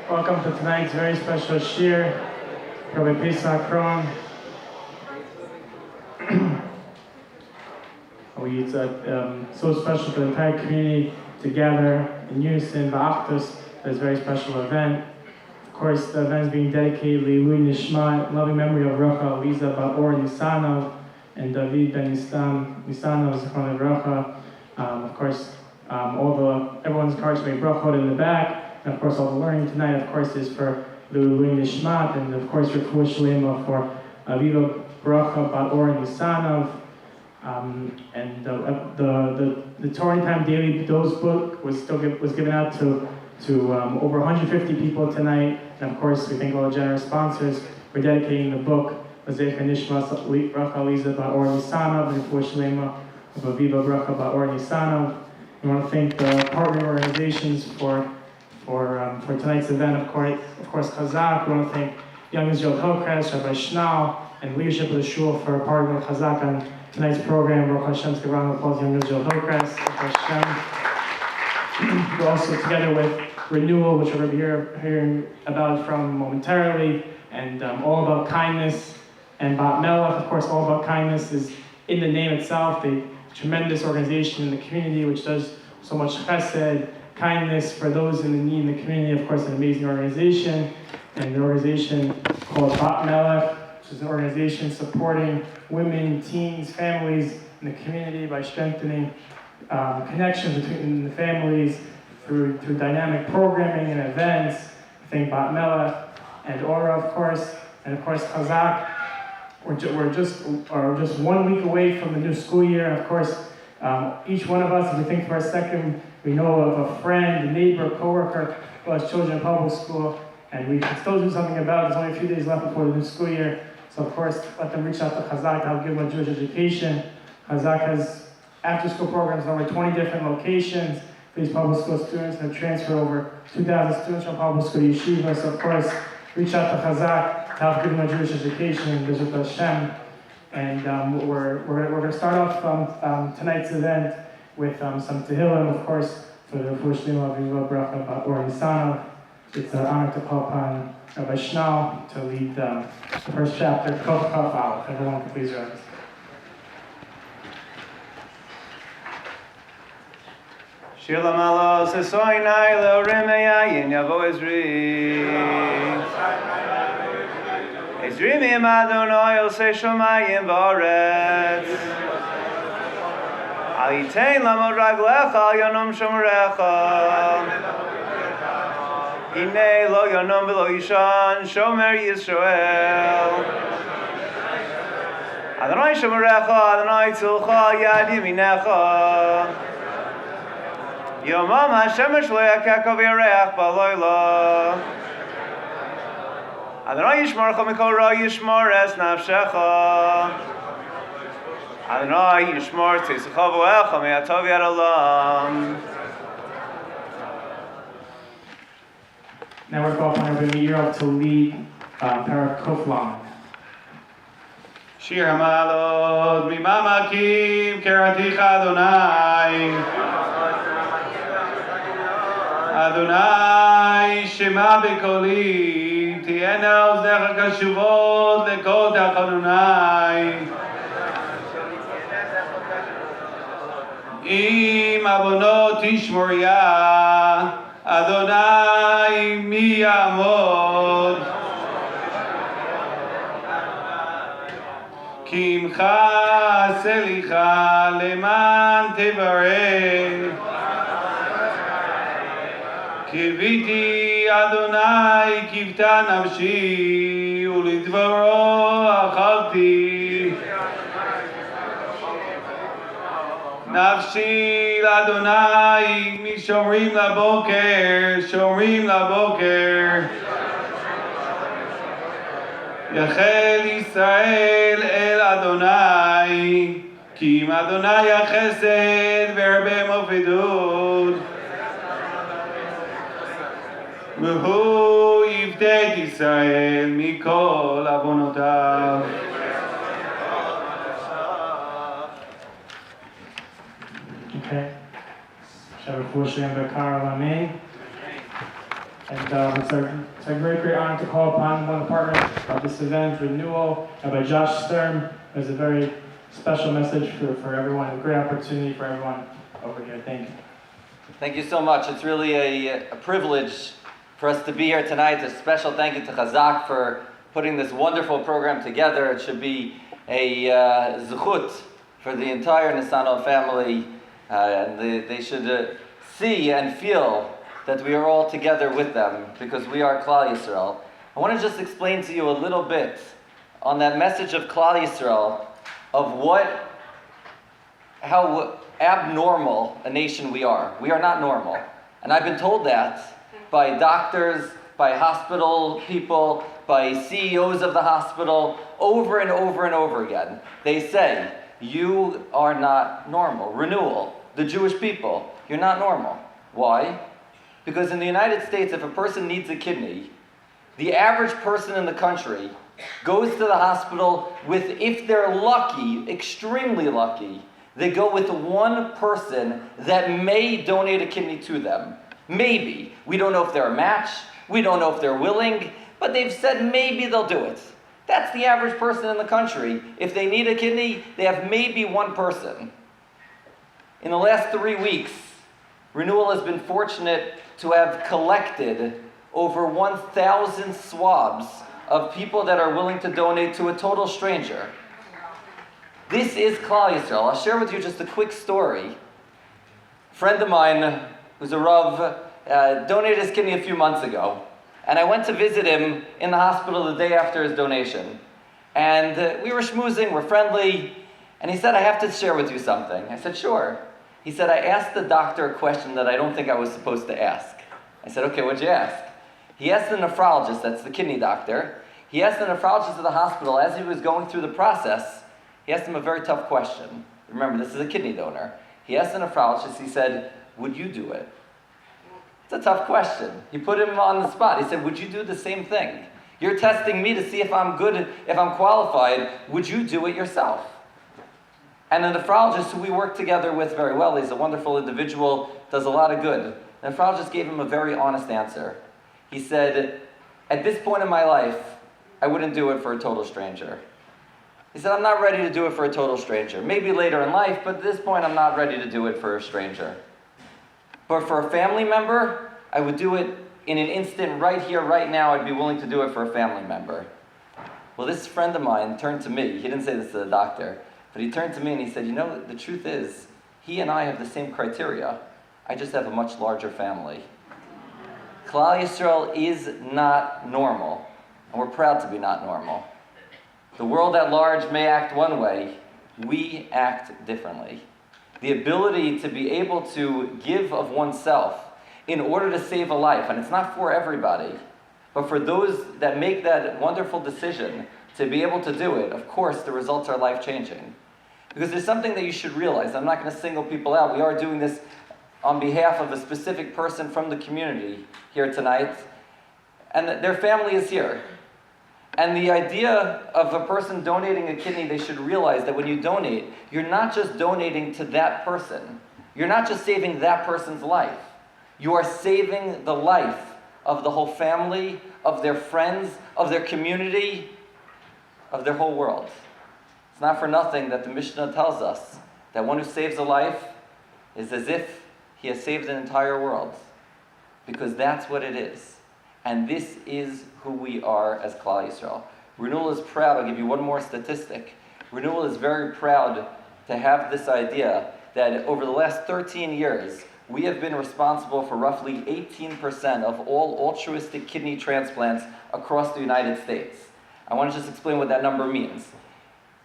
Welcome to tonight's very special shir, Rabbi Paysach Krohn. It's so special for the entire community to gather in unison, ba'achdus, for this very special event. Of course, the event is being dedicated to Elul Nishmat, loving memory of Racha Aliza Ba'or Nisanov and David ben Nisanov, Zichron Livracha. Of course, everyone's encouraged to make brachot in the back. And of course, all the learning tonight, of course, is for Elul Nishmat, and of course, Refuah Shlema for Aviva Bracha Ba'or Nisanov. And the Torah Time Daily Dose book was given out to over 150 people tonight. And of course, we thank all the generous sponsors for dedicating the book. Zecher Nishmas Bracha Aliza Ba'or Nisanov and Refuah Shlema of Aviva Bracha Ba'or Nisanov. We want to thank the partner organizations for tonight's event. Of course, Chazaq. We want to thank Young Israel Hillcrest, Rabbi Schnall, and leadership of the shul for partnering with Chazaq on tonight's program. Baruch Hashem's round of applause, Young Israel Hillcrest. Baruch Hashem. We're also together with Renewal, which we're going to be hearing about from momentarily, and all about kindness. And Bat Melech, of course, all about kindness is in the name itself. A tremendous organization in the community which does so much chesed, kindness for those in the need in the community. Of course, an amazing organization, and an organization called Bat Melech, which is an organization supporting women, teens, families in the community by strengthening connections between the families through dynamic programming and events. I thank Bat Melech and Aura, of course, and of course Chazaq. We're just 1 week away from the new school year. And of course, each one of us, if we think for a second, we know of a friend, a neighbor, coworker who has children in public school, and we can still do something about it. There's only a few days left before the new school year. So of course, let them reach out to Chazaq to help give them a Jewish education. Chazaq has after-school programs in over 20 different locations for these public school students, and have transferred over 2,000 students from public school to yeshiva. So of course, reach out to Chazaq to help give them a Jewish education, B'ezras Hashem. And we're going to start off tonight's event with some Tehillim, of course, for the Refuah Shlema of Aviva Bracha Ba'or Nisanov. It's an honor to call upon Rabbi Schnall to lead the first chapter, Kaf Aleph. Everyone can please rise. Shir Lamalos Esoinai Le'orim Yavo Ezri Mim Adonai Yosei Shomayim V'Aretz Al Yitein Lamod Raglecha Al Yonom Shomerecha Hinei Lo Yonom V'Lo Yishan Shomer Yisrael Adonai Shomerecha Adonai Tzilcha Yad Yeminecha Yomam Hashemesh Lo Yakakov Yareach B'Loila Adonai Yishmarcha Mikol Ra Yishmor Es Nafshecha Adonai Yishmor Tzisecha V'Oecha Me'atov Yad Olam. Now we're going to Rabbi Nissan to lead Parak Kuflam. Shir Hamalot Mimamakim Keraticha Adonai Adonai Shema B'Koli Tiena Oznecha Kashuvot Lekol Tachadonai Im Avonot Tishmoria Adonai Mi Yamod Kimcha Selicha Leman Tevareh Kiviti Adonai Kivta Nafshi Ulidvaro Achalti Nafshi Adonai Mishomrim Laboker Yachel Yisrael El Adonai Kim Adonai Chesed Verbe Mofedud V'hu yivdet Yisrael mikol avonotav. Okay. Shabbat Shalom Bekar Amen. And it's a great honor to call upon one of the partners of this event, Renewal, Rabbi Josh Sturm. There's a very special message for everyone, a great opportunity for everyone over here. Thank you. Thank you so much. It's really a privilege for us to be here tonight. A special thank you to Chazaq for putting this wonderful program together. It should be a zechut for the entire Nissan family. And they should see and feel that we are all together with them because we are Klal Yisrael. I want to just explain to you a little bit on that message of Klal Yisrael of how abnormal a nation we are. We are not normal. And I've been told that by doctors, by hospital people, by CEOs of the hospital, over and over and over again. They say, you are not normal. Renewal, the Jewish people, you're not normal. Why? Because in the United States, if a person needs a kidney, the average person in the country goes to the hospital with, if they're lucky, extremely lucky, they go with one person that may donate a kidney to them. Maybe. We don't know if they're a match. We don't know if they're willing. But they've said maybe they'll do it. That's the average person in the country. If they need a kidney, they have maybe one person. In the last 3 weeks, Renewal has been fortunate to have collected over 1,000 swabs of people that are willing to donate to a total stranger. This is Klal Yisrael. I'll share with you just a quick story. A friend of mine, who's a Rav, donated his kidney a few months ago. And I went to visit him in the hospital the day after his donation. And we were schmoozing, we're friendly. And he said, I have to share with you something. I said, sure. He said, I asked the doctor a question that I don't think I was supposed to ask. I said, okay, what'd you ask? He asked the nephrologist, that's the kidney doctor. He asked the nephrologist of the hospital, as he was going through the process, he asked him a very tough question. Remember, this is a kidney donor. He asked the nephrologist, he said, would you do it? It's a tough question. He put him on the spot. He said, would you do the same thing? You're testing me to see if I'm good, if I'm qualified. Would you do it yourself? And the nephrologist, who we work together with very well, he's a wonderful individual, does a lot of good. The nephrologist gave him a very honest answer. He said, at this point in my life, I wouldn't do it for a total stranger. He said, I'm not ready to do it for a total stranger. Maybe later in life, but at this point, I'm not ready to do it for a stranger. But for a family member, I would do it in an instant, right here, right now. I'd be willing to do it for a family member. Well, this friend of mine turned to me. He didn't say this to the doctor, but he turned to me and he said, you know, the truth is, he and I have the same criteria. I just have a much larger family. Klal Yisrael is not normal, and we're proud to be not normal. The world at large may act one way. We act differently. The ability to be able to give of oneself in order to save a life, and it's not for everybody, but for those that make that wonderful decision to be able to do it, of course, the results are life-changing. Because there's something that you should realize. I'm not going to single people out. We are doing this on behalf of a specific person from the community here tonight, and their family is here. And the idea of a person donating a kidney, they should realize that when you donate, you're not just donating to that person. You're not just saving that person's life. You are saving the life of the whole family, of their friends, of their community, of their whole world. It's not for nothing that the Mishnah tells us that one who saves a life is as if he has saved an entire world. Because that's what it is. And this is who we are as Klal Yisrael. Renewal is proud. I'll give you one more statistic. Renewal is very proud to have this idea that over the last 13 years, we have been responsible for roughly 18% of all altruistic kidney transplants across the United States. I want to just explain what that number means.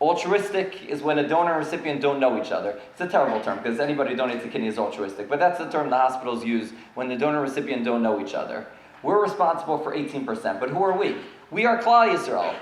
Altruistic is when a donor and recipient don't know each other. It's a terrible term because anybody who donates a kidney is altruistic, but that's the term the hospitals use when the donor and recipient don't know each other. We're responsible for 18%, but who are we? We are Klal Yisrael.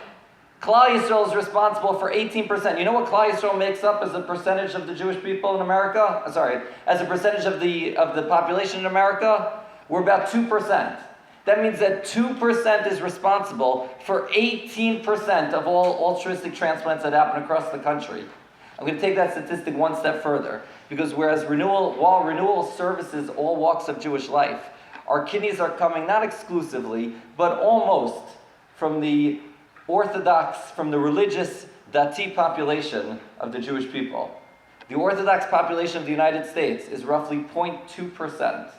Klal Yisrael is responsible for 18%. You know what Klal Yisrael makes up as a percentage of the Jewish people in America? As a percentage of the population in America? We're about 2%. That means that 2% is responsible for 18% of all altruistic transplants that happen across the country. I'm going to take that statistic one step further, because while Renewal services all walks of Jewish life, Our kidneys are coming not exclusively, but almost from the Orthodox, from the religious Dati population of the Jewish people. The Orthodox population of the United States is roughly 0.2%.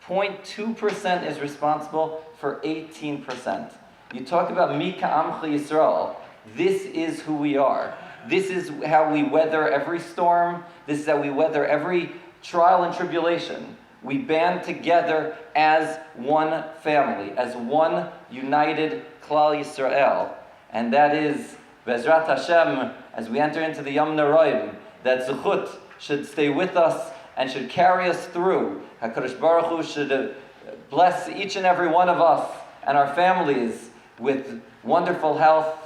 0.2% is responsible for 18%. You talk about Mi Ka'amcha Yisrael. This is who we are. This is how we weather every storm. This is how we weather every trial and tribulation. We band together as one family, as one united Klal Yisrael. And that is, Bezrat Hashem, as we enter into the Yom Noraim, that Zechut should stay with us and should carry us through. HaKadosh Baruch Hu should bless each and every one of us and our families with wonderful health,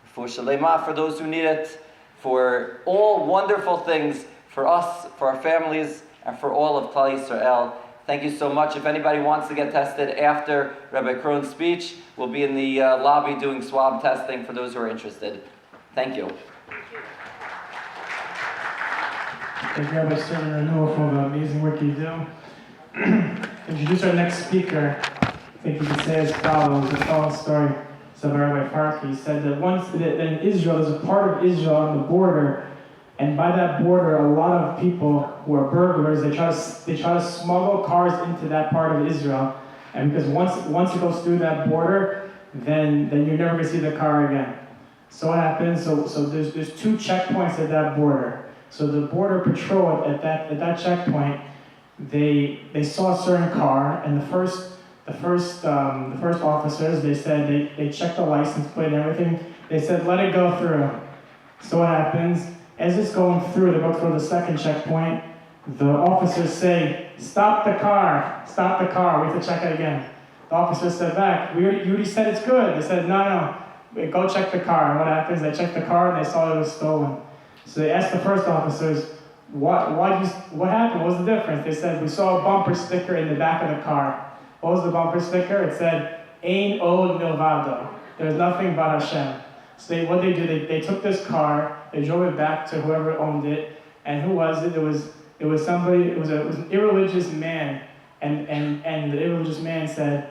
for Shalema, for those who need it, for all wonderful things for us, for our families, and for all of Klal Yisrael. Thank you so much. If anybody wants to get tested after Rabbi Krohn's speech, we'll be in the lobby doing swab testing for those who are interested. Thank you. Thank you, Rabbi Nissan and Renewal, for the amazing work you do. Introduce our next speaker. I think you could say as follows, the following story. So by Rabbi Farki, he said that once that in Israel, there's a part of Israel on the border, and by that border, a lot of people who are burglars, they try to smuggle cars into that part of Israel, and because once it goes through that border, then you're never gonna see the car again. So what happens? So there's 2 checkpoints at that border. So the border patrol at that checkpoint, they saw a certain car, and the first officers, they said they checked the license plate and everything. They said let it go through. So what happens? As it's going through, they go through the second checkpoint. The officers say, stop the car, we have to check it again. The officers said back, you already said it's good. They said, no, go check the car. And what happens? They checked the car and they saw it was stolen. So they asked the first officers, what happened? What was the difference? They said, we saw a bumper sticker in the back of the car. What was the bumper sticker? It said, Ein od milvado. There's nothing but Hashem. So what they did, they took this car, they drove it back to whoever owned it, and who was it? It was somebody. It was an irreligious man, and the irreligious man said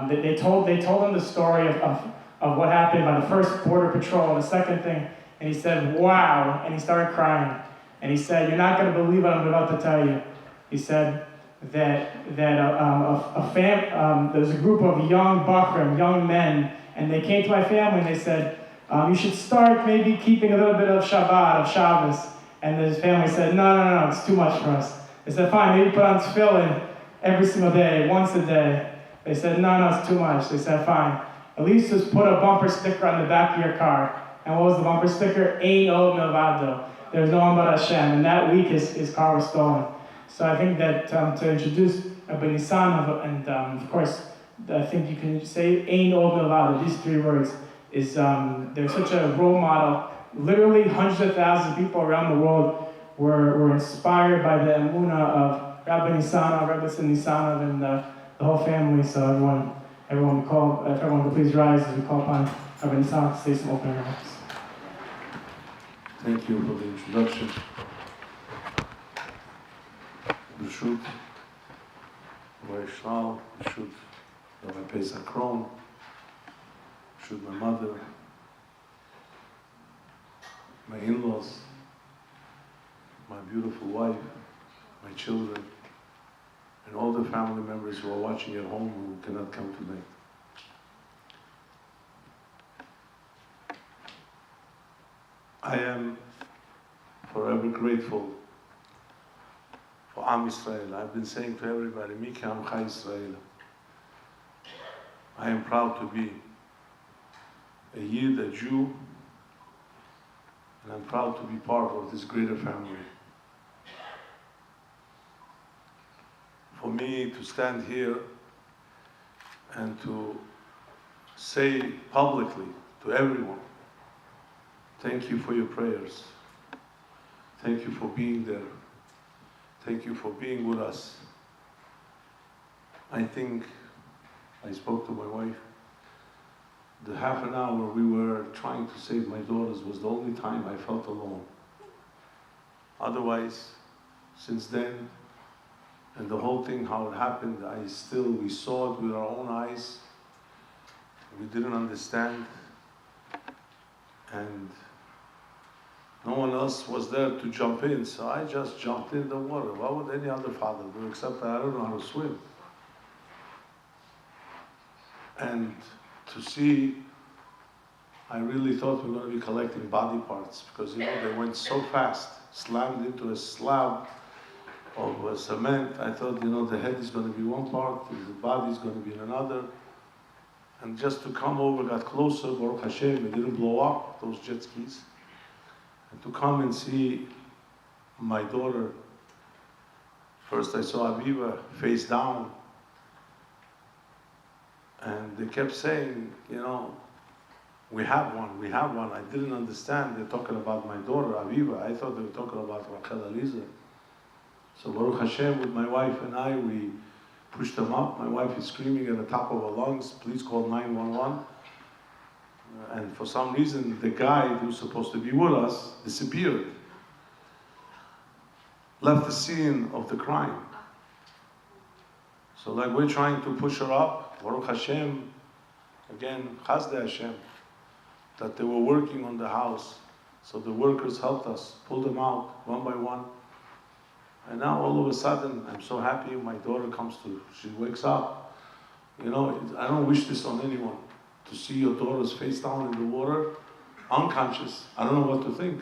they told them the story of what happened by the first border patrol, the second thing, and he said, wow, and he started crying, and he said, you're not going to believe what I'm about to tell you. He said that there's a group of young bachrim, young men, and they came to my family and they said, you should start maybe keeping a little bit of Shabbat, of Shabbos. And his family said, no, it's too much for us. They said, fine, maybe put on tefillin every single day, once a day. They said, no, it's too much. They said, fine, at least just put a bumper sticker on the back of your car. And what was the bumper sticker? Ein od milvado. There's no one but Hashem. And that week his car was stolen. So I think that to introduce Rabbi Nissan, and of course, I think you can say Ein od milvado, these 3 words, is they're such a role model. Literally hundreds of thousands of people around the world were inspired by the emunah of Rabbi Nissan, Rabbi Nissan, and the whole family. So everyone could please rise as we call upon Rabbi Nissan to say some opening remarks. Thank you for the introduction. Reshut, Rabbi Yishmael, Reshut, Rabbi Paysach Krohn, Reshut my mother, my in-laws, my beautiful wife, my children, and all the family members who are watching at home who cannot come today. I am forever grateful for Am Yisrael. I've been saying to everybody, Mi Ka'amcha Yisrael. I am proud to be a Yid, a Jew, and I'm proud to be part of this greater family. For me to stand here and to say publicly to everyone, thank you for your prayers. Thank you for being there. Thank you for being with us. I think I spoke to my wife. The half an hour we were trying to save my daughters was the only time I felt alone. Otherwise, since then, And the whole thing, how it happened, we saw it with our own eyes. We didn't understand. And no one else was there to jump in, so I just jumped in the water. What would any other father do, except that I don't know how to swim? And to see, I really thought we were going to be collecting body parts, because they went so fast, slammed into a slab of cement. I thought, the head is going to be one part, the body is going to be in another. And just to come over, got closer, Baruch Hashem, it didn't blow up, those jet skis. And to come and see my daughter, first I saw Aviva face down, and they kept saying, we have one. I didn't understand. They're talking about my daughter, Aviva. I thought they were talking about Rachel Aliza. So Baruch Hashem, with my wife and I, we pushed them up. My wife is screaming at the top of her lungs, please call 911. And for some reason, the guy who was supposed to be with us disappeared. Left the scene of the crime. So we're trying to push her up. Baruch Hashem, again, Chazde Hashem, that they were working on the house. So the workers helped us, pulled them out one by one. And now all of a sudden, I'm so happy my daughter she wakes up. I don't wish this on anyone. To see your daughter's face down in the water, unconscious. I don't know what to think.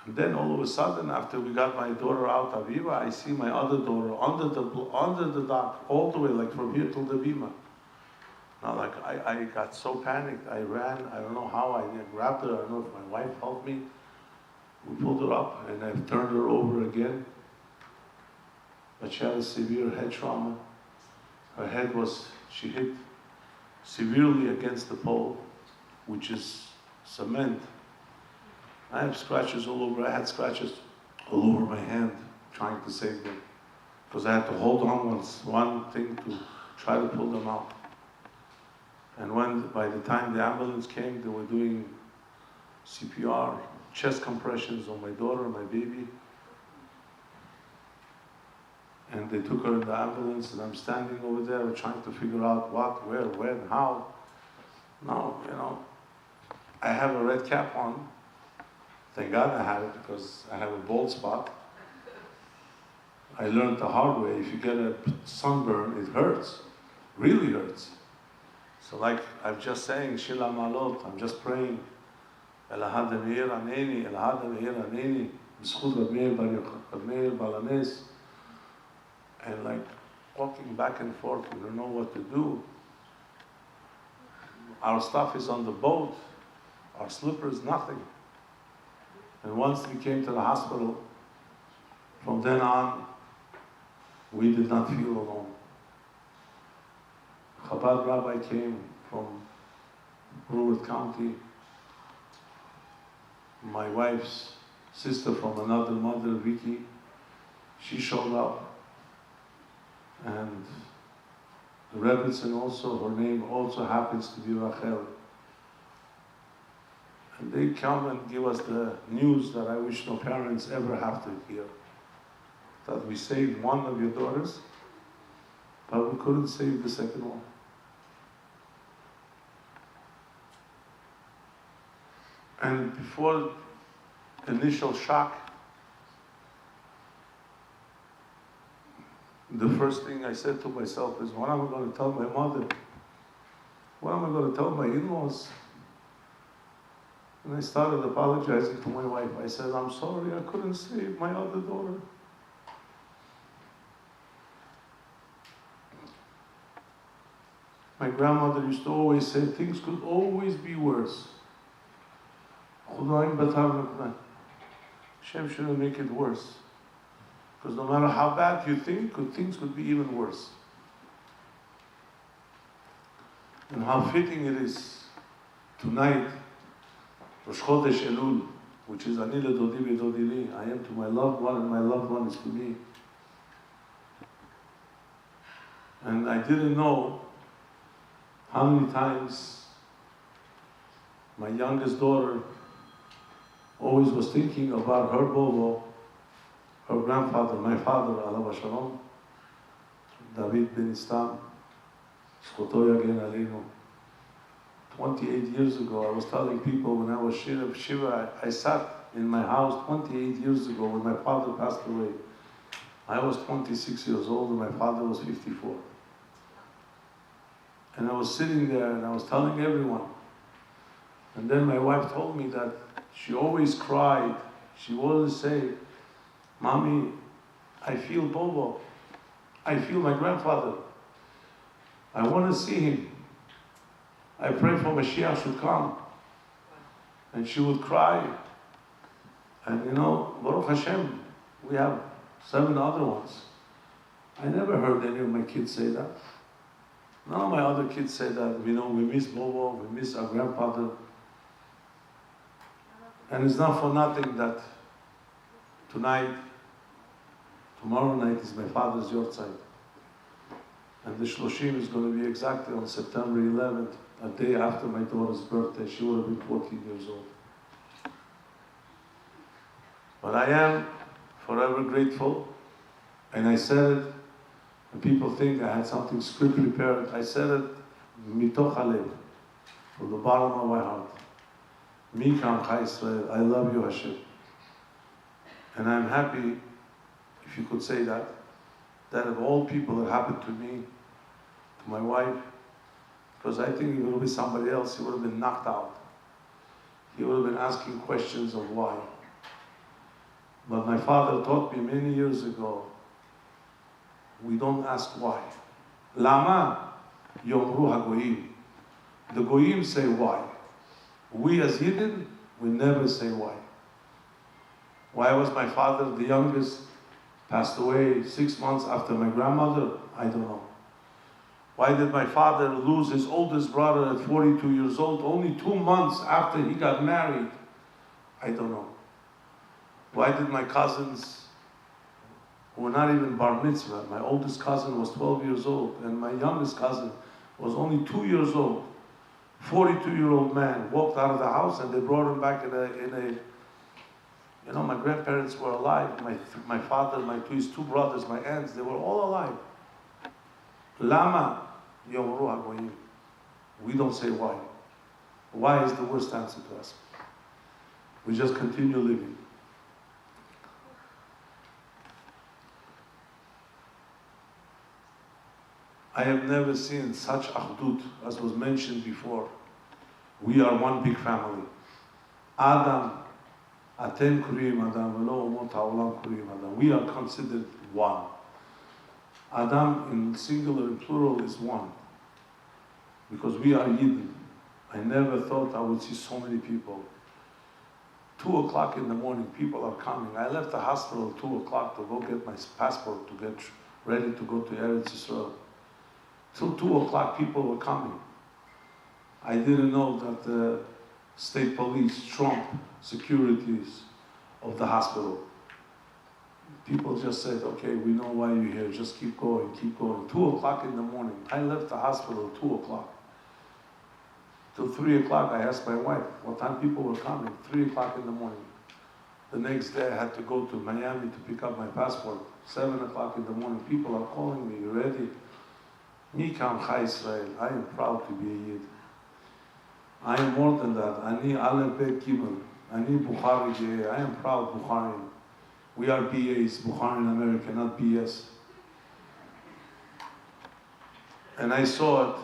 And then all of a sudden, after we got my daughter out, Aviva, I see my other daughter under the dock, all the way, from here till the bima. Now, I got so panicked. I ran. I don't know how. I grabbed her. I don't know if my wife helped me. We pulled her up, and I turned her over again. But she had a severe head trauma. Her head she hit severely against the pole, which is cement. I have scratches all over. I had scratches all over my hand trying to save them, because I had to hold on one thing to try to pull them out. And by the time the ambulance came, they were doing CPR, chest compressions on my daughter, my baby. And they took her in the ambulance, and I'm standing over there trying to figure out what, where, when, how. Now, I have a red cap on. Thank God I had it, because I have a bald spot. I learned the hard way, if you get a sunburn, it hurts, really hurts. So I'm just saying, Shila Malot, I'm just praying, Elahad Meir Aneni, Elahad Meir Aneni, B'schut Rab Meir Balanes. And walking back and forth, we don't know what to do. Our stuff is on the boat, our slippers, nothing. And once we came to the hospital, from then on, we did not feel alone. Chabad rabbi came from Broward County. My wife's sister from another mother, Vicky, she showed up. And the Rebbetzin also, her name also happens to be Rachel. And they come and give us the news that I wish no parents ever have to hear. That we saved one of your daughters, but we couldn't save the second one. And before initial shock, the first thing I said to myself is, what am I going to tell my mother? What am I going to tell my in-laws? And I started apologizing to my wife. I said, I'm sorry, I couldn't save my other daughter. My grandmother used to always say, things could always be worse. Hashem shouldn't make it worse. Because no matter how bad you think, things could be even worse. And how fitting it is tonight, Rosh Chodesh Elul, which is Ani ledodi v'dodi li. I am to my loved one, and my loved one is to me. And I didn't know how many times my youngest daughter always was thinking about her Bobo her grandfather, my father, alav shalom, David ben Istam, zchuto yagen aleinu. 28 years ago, I was telling people when I was Shiva, I sat in my house 28 years ago when my father passed away. I was 26 years old and my father was 54. And I was sitting there and I was telling everyone. And then my wife told me that she always cried. She would always say, Mommy, I feel Bobo. I feel my grandfather. I want to see him. I pray for Mashiach should come. And she would cry. And Baruch Hashem, we have 7 other ones. I never heard any of my kids say that. None of my other kids say that, we miss Bobo, we miss our grandfather. And it's not for nothing that tomorrow night is my father's yortzeit. And the Shloshim is going to be exactly on September 11th, a day after my daughter's birthday. She would have been 14 years old. But I am forever grateful. And I said it, and people think I had something script prepared. I said it mitoch halev, from the bottom of my heart. Mi kamcha Yisrael, I love you, Hashem. And I'm happy, if you could say that of all people that happened to me, to my wife, because I think it would be somebody else, he would have been knocked out. He would have been asking questions of why. But my father taught me many years ago, we don't ask why. Lama yomru hagoyim. The goyim say why. We as Yidden, we never say why. Why was my father the youngest, passed away 6 months after my grandmother? I don't know. Why did my father lose his oldest brother at 42 years old, only 2 months after he got married? I don't know. Why did my cousins, who were not even bar mitzvah, my oldest cousin was 12 years old, and my youngest cousin was only 2 years old, 42-year-old man, walked out of the house and they brought him back in a my grandparents were alive, my father, his 2 brothers, my aunts, they were all alive. Lama yomru hagoyim. We don't say why. Why is the worst answer to us. We just continue living. I have never seen such achdut as was mentioned before. We are one big family. Adam, atem kuriyim Adam, velo umot ha'olam kuriyim Adam. We are considered one. Adam in singular and plural is one. Because we are Yidden. I never thought I would see so many people. 2 o'clock in the morning, people are coming. I left the hospital at 2 o'clock to go get my passport, to get ready to go to Eretz Yisrael. Till 2 o'clock, people were coming. I didn't know that the state police trumped securities of the hospital. People just said, okay, we know why you're here, just keep going, keep going. 2 o'clock in the morning, I left the hospital at 2 o'clock. Till 3 o'clock, I asked my wife what time people were coming. 3 o'clock in the morning. The next day, I had to go to Miami to pick up my passport. 7 o'clock in the morning, people are calling me, you ready? Mi kamcha Yisrael, I am proud to be a Yid. I am more than that. Ani Aleph Bet Gimel. Ani Bukhari Geh. I am proud Bukharian. We are BAs, Bukharian America, not BS. And I saw it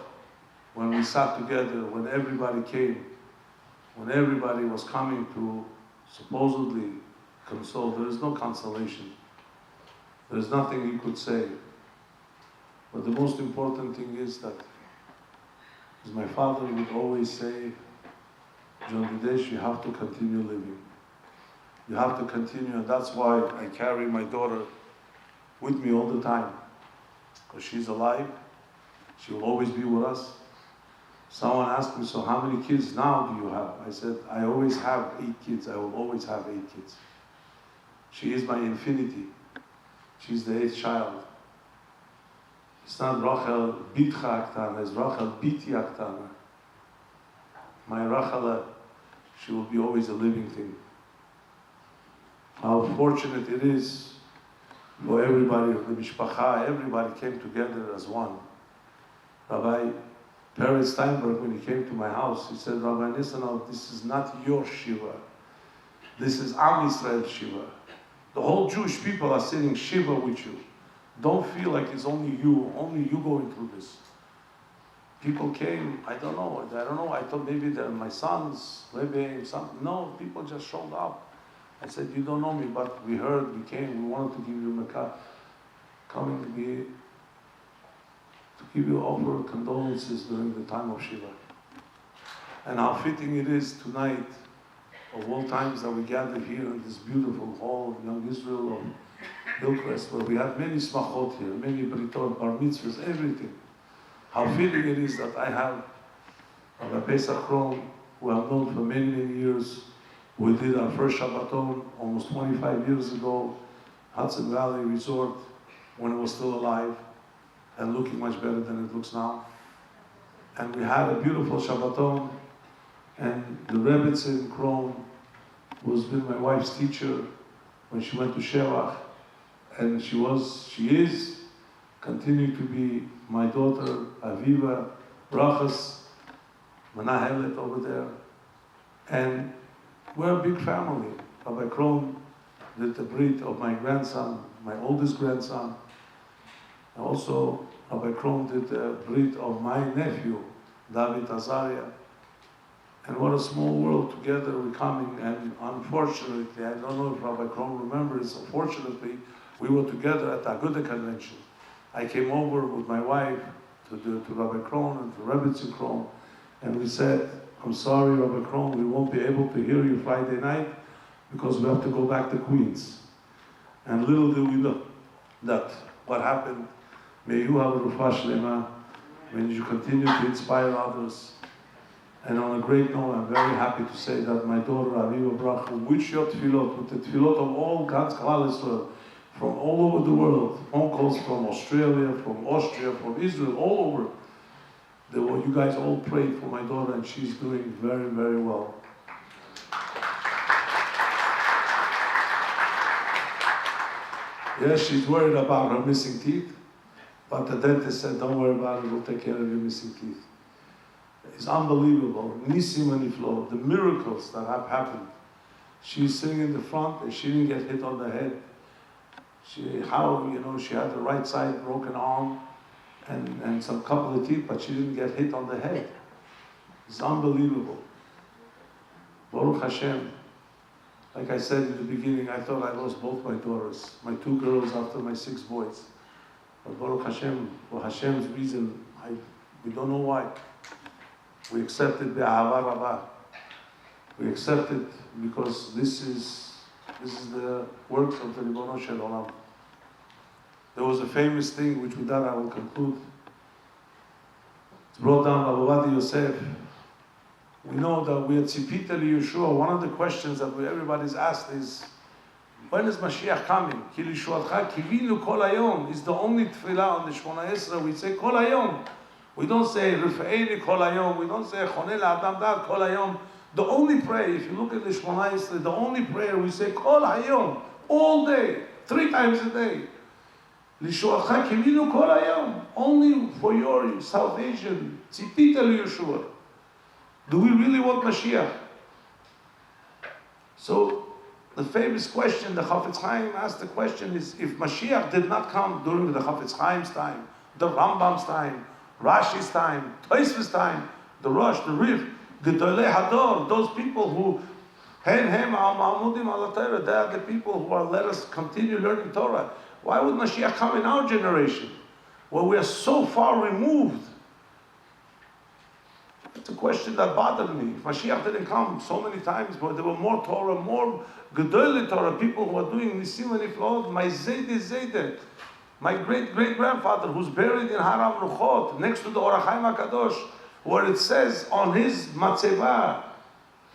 when we sat together, when everybody came, when everybody was coming to supposedly console. There is no consolation. There is nothing you could say. But the most important thing is that, as my father would always say, John Didesh, you have to continue living. You have to continue, and that's why I carry my daughter with me all the time. Because she's alive, she will always be with us. Someone asked me, so how many kids now do you have? I said, I always have 8 kids, I will always have 8 kids. She is my infinity. She's the 8th child. It's not Rachel Bitcha Aktana, it's Rachel Biti Aktana. My Rachel, she will be always a living thing. How fortunate it is for everybody, the mishpacha, everybody came together as one. Rabbi Peretz Steinberg, when he came to my house, he said, Rabbi Nissan, this is not your Shiva. This is Am Yisrael's Shiva. The whole Jewish people are sitting Shiva with you. Don't feel like it's only you going through this. People came, I don't know, I thought maybe they're my sons, maybe something. No, people just showed up. I said, you don't know me, but we heard, we came, we wanted to give you Mecca, coming to be, to give you offer condolences during the time of Shiva. And how fitting it is tonight, of all times that we gather here in this beautiful hall of Young Israel of Hillcrest, where we have many smachot here, many britot, bar mitzvahs, everything. How fitting it is that I have Rabbi Paysach Krohn, who I've known for many, many years. We did our first Shabbaton almost 25 years ago, Hudson Valley Resort, when it was still alive, and looking much better than it looks now. And we had a beautiful Shabbaton, and the Rebbe Krohn, who's been my wife's teacher when she went to Shevach, and she is, continuing to be my daughter, Aviva, Brachas, Manahelet over there. And we're a big family. Rabbi Krohn did the brit of my grandson, my oldest grandson. And also, Rabbi Krohn did the brit of my nephew, David Azaria. And what a small world together we're coming. And unfortunately, I don't know if Rabbi Krohn remembers, unfortunately, we were together at the Aguda convention. I came over with my wife to Rabbi Krohn and to Rabbi Krohn, and we said, I'm sorry, Rabbi Krohn, we won't be able to hear you Friday night because we have to go back to Queens. And little did we know that what happened. May you have a Rufah Shlema, may you continue to inspire others. And on a great note, I'm very happy to say that my daughter, Aviva Bracha, with your tefillot, with the tefillot of all God's Klal Yisrael, from all over the world, phone calls from Australia, from Austria, from Israel, all over. You guys all prayed for my daughter, and she's doing very, very well. Yes, she's worried about her missing teeth, but the dentist said, don't worry about it, we'll take care of your missing teeth. It's unbelievable. Nisim and Niflo, the miracles that have happened. She's sitting in the front, and she didn't get hit on the head. She had the right side broken arm and some couple of teeth, but she didn't get hit on the head. It's unbelievable. Baruch Hashem. Like I said in the beginning, I thought I lost both my daughters, my 2 girls after my 6 boys. But Baruch Hashem, for Hashem's reason, we don't know why. We accept it be'ahava rabah. We accept it because this is the work of the Ribono Shel Olam. There was a famous thing, which with that I will conclude. It's brought down by Rabbi Yosef. We know that we at Tzipita Yeshua, one of the questions that everybody's asked is, when is Mashiach coming? Ki lishuatcha kivinu kol hayom is the only tefillah on the Shmona Esrei. We say kol hayom. We don't say Rifeini kol hayom. We don't say Chonei la'adam da'at kol hayom. The only prayer, if you look at the Shmona Esrei, the only prayer we say kol hayom, all day, 3 times a day. Lishuatcha kivinu kol hayom, only for your salvation. Tzipita Yeshua. Do we really want Mashiach? So, the famous question, the Chafetz Chaim asked the question is, if Mashiach did not come during the Chafetz Chaim's time, the Rambam's time, Rashi's time, Tosfos' time, the Rosh, the Rif, Gedolei Hador, those people who, they are the people who are let us continue learning Torah. Why would Mashiach come in our generation, where we are so far removed? It's a question that bothered me. If Mashiach didn't come so many times, but there were more Torah, more Gedolei Torah, people who are doing Nisim and Niflot. My Zayde, my great-great-grandfather, who's buried in Haram Ruchot, next to the Or HaChaim HaKadosh, where it says on his matzeva,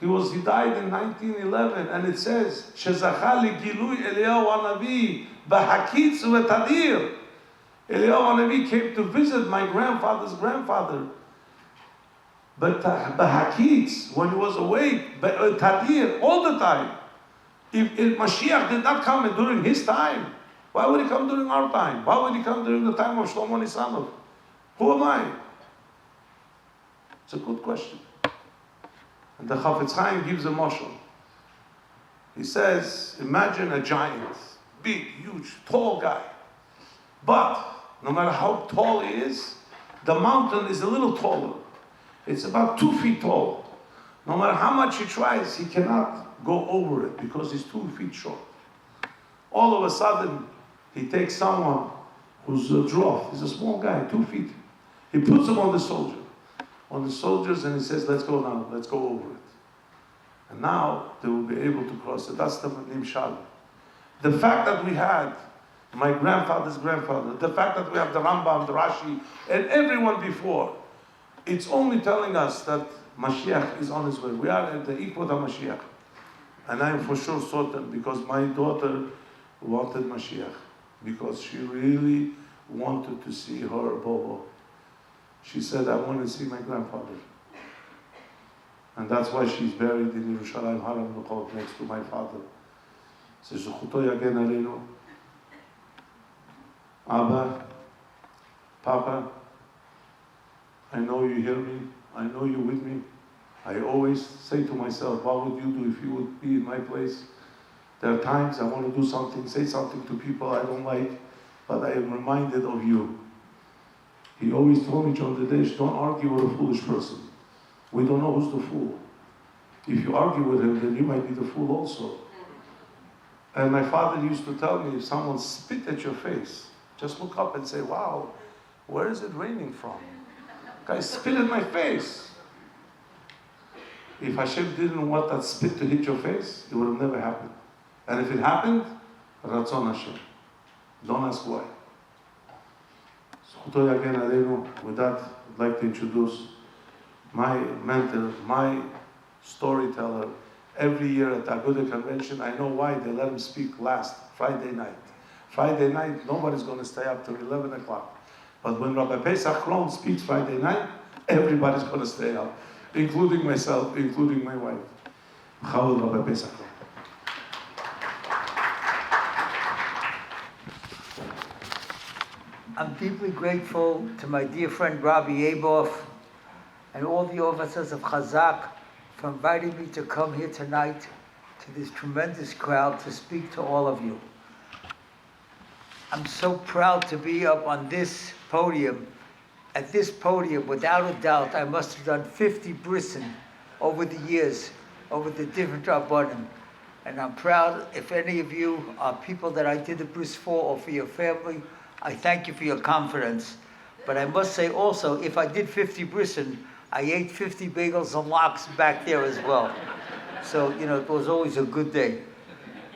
he died in 1911, and it says, Shezacha ligilui Eliyahu Hanavi b'hakitz u'betadir. Eliyahu Hanavi came to visit my grandfather's grandfather. But Bahakitz, when he was awake, Tadir, all the time. If Mashiach did not come during his time, Why would he come during our time? Why would he come during the time of Shlomo Nisanov? Who am I? It's a good question. And the Chafetz Chaim gives a mashal. He says, imagine a giant, big, huge, tall guy. But no matter how tall he is, the mountain is a little taller. It's about 2 feet tall. No matter how much he tries, he cannot go over it because he's 2 feet short. All of a sudden, he takes someone who's a dwarf. He's a small guy, 2 feet. He puts him on the soldiers, and he says, let's go now, let's go over it. And now they will be able to cross it. That's the Nimshal. The fact that we had my grandfather's grandfather, the fact that we have the Rambam, the Rashi, and everyone before, it's only telling us that Mashiach is on his way. We are at the Ikvot HaMashiach. And I am for sure certain, because my daughter wanted Mashiach, because she really wanted to see her Bobo. She said, I want to see my grandfather. And that's why she's buried in Yerushalayim Haram Nuchot next to my father. So Zechuto Yagen Aleinu. Abba, Papa, I know you hear me. I know you're with me. I always say to myself, what would you do if you would be in my place? There are times I want to do something, say something to people I don't like, but I am reminded of you. He always told me, John Dedesh, don't argue with a foolish person. We don't know who's the fool. If you argue with him, then you might be the fool also. And my father used to tell me, if someone spit at your face, just look up and say, wow, where is it raining from? Guy spit in my face. If Hashem didn't want that spit to hit your face, it would have never happened. And if it happened, Ratzon Hashem. Don't ask why. With that, I'd like to introduce my mentor, my storyteller. Every year at the Aguda convention, I know why they let him speak last, Friday night. Friday night, nobody's going to stay up till 11 o'clock. But when Rabbi Paysach Krohn speaks Friday night, everybody's going to stay up, including myself, including my wife. Chawad Rabbi Paysach Krohn. I'm deeply grateful to my dear friend Rabbi Yeboff and all the officers of Chazaq for inviting me to come here tonight to this tremendous crowd to speak to all of you. I'm so proud to be up on this podium. At this podium, without a doubt, I must have done 50 brisin over the years, over the different rabbanim. And I'm proud, if any of you are people that I did the bris for or for your family, I thank you for your confidence. But I must say also, if I did 50 brisin, I ate 50 bagels and lox back there as well. So, it was always a good day.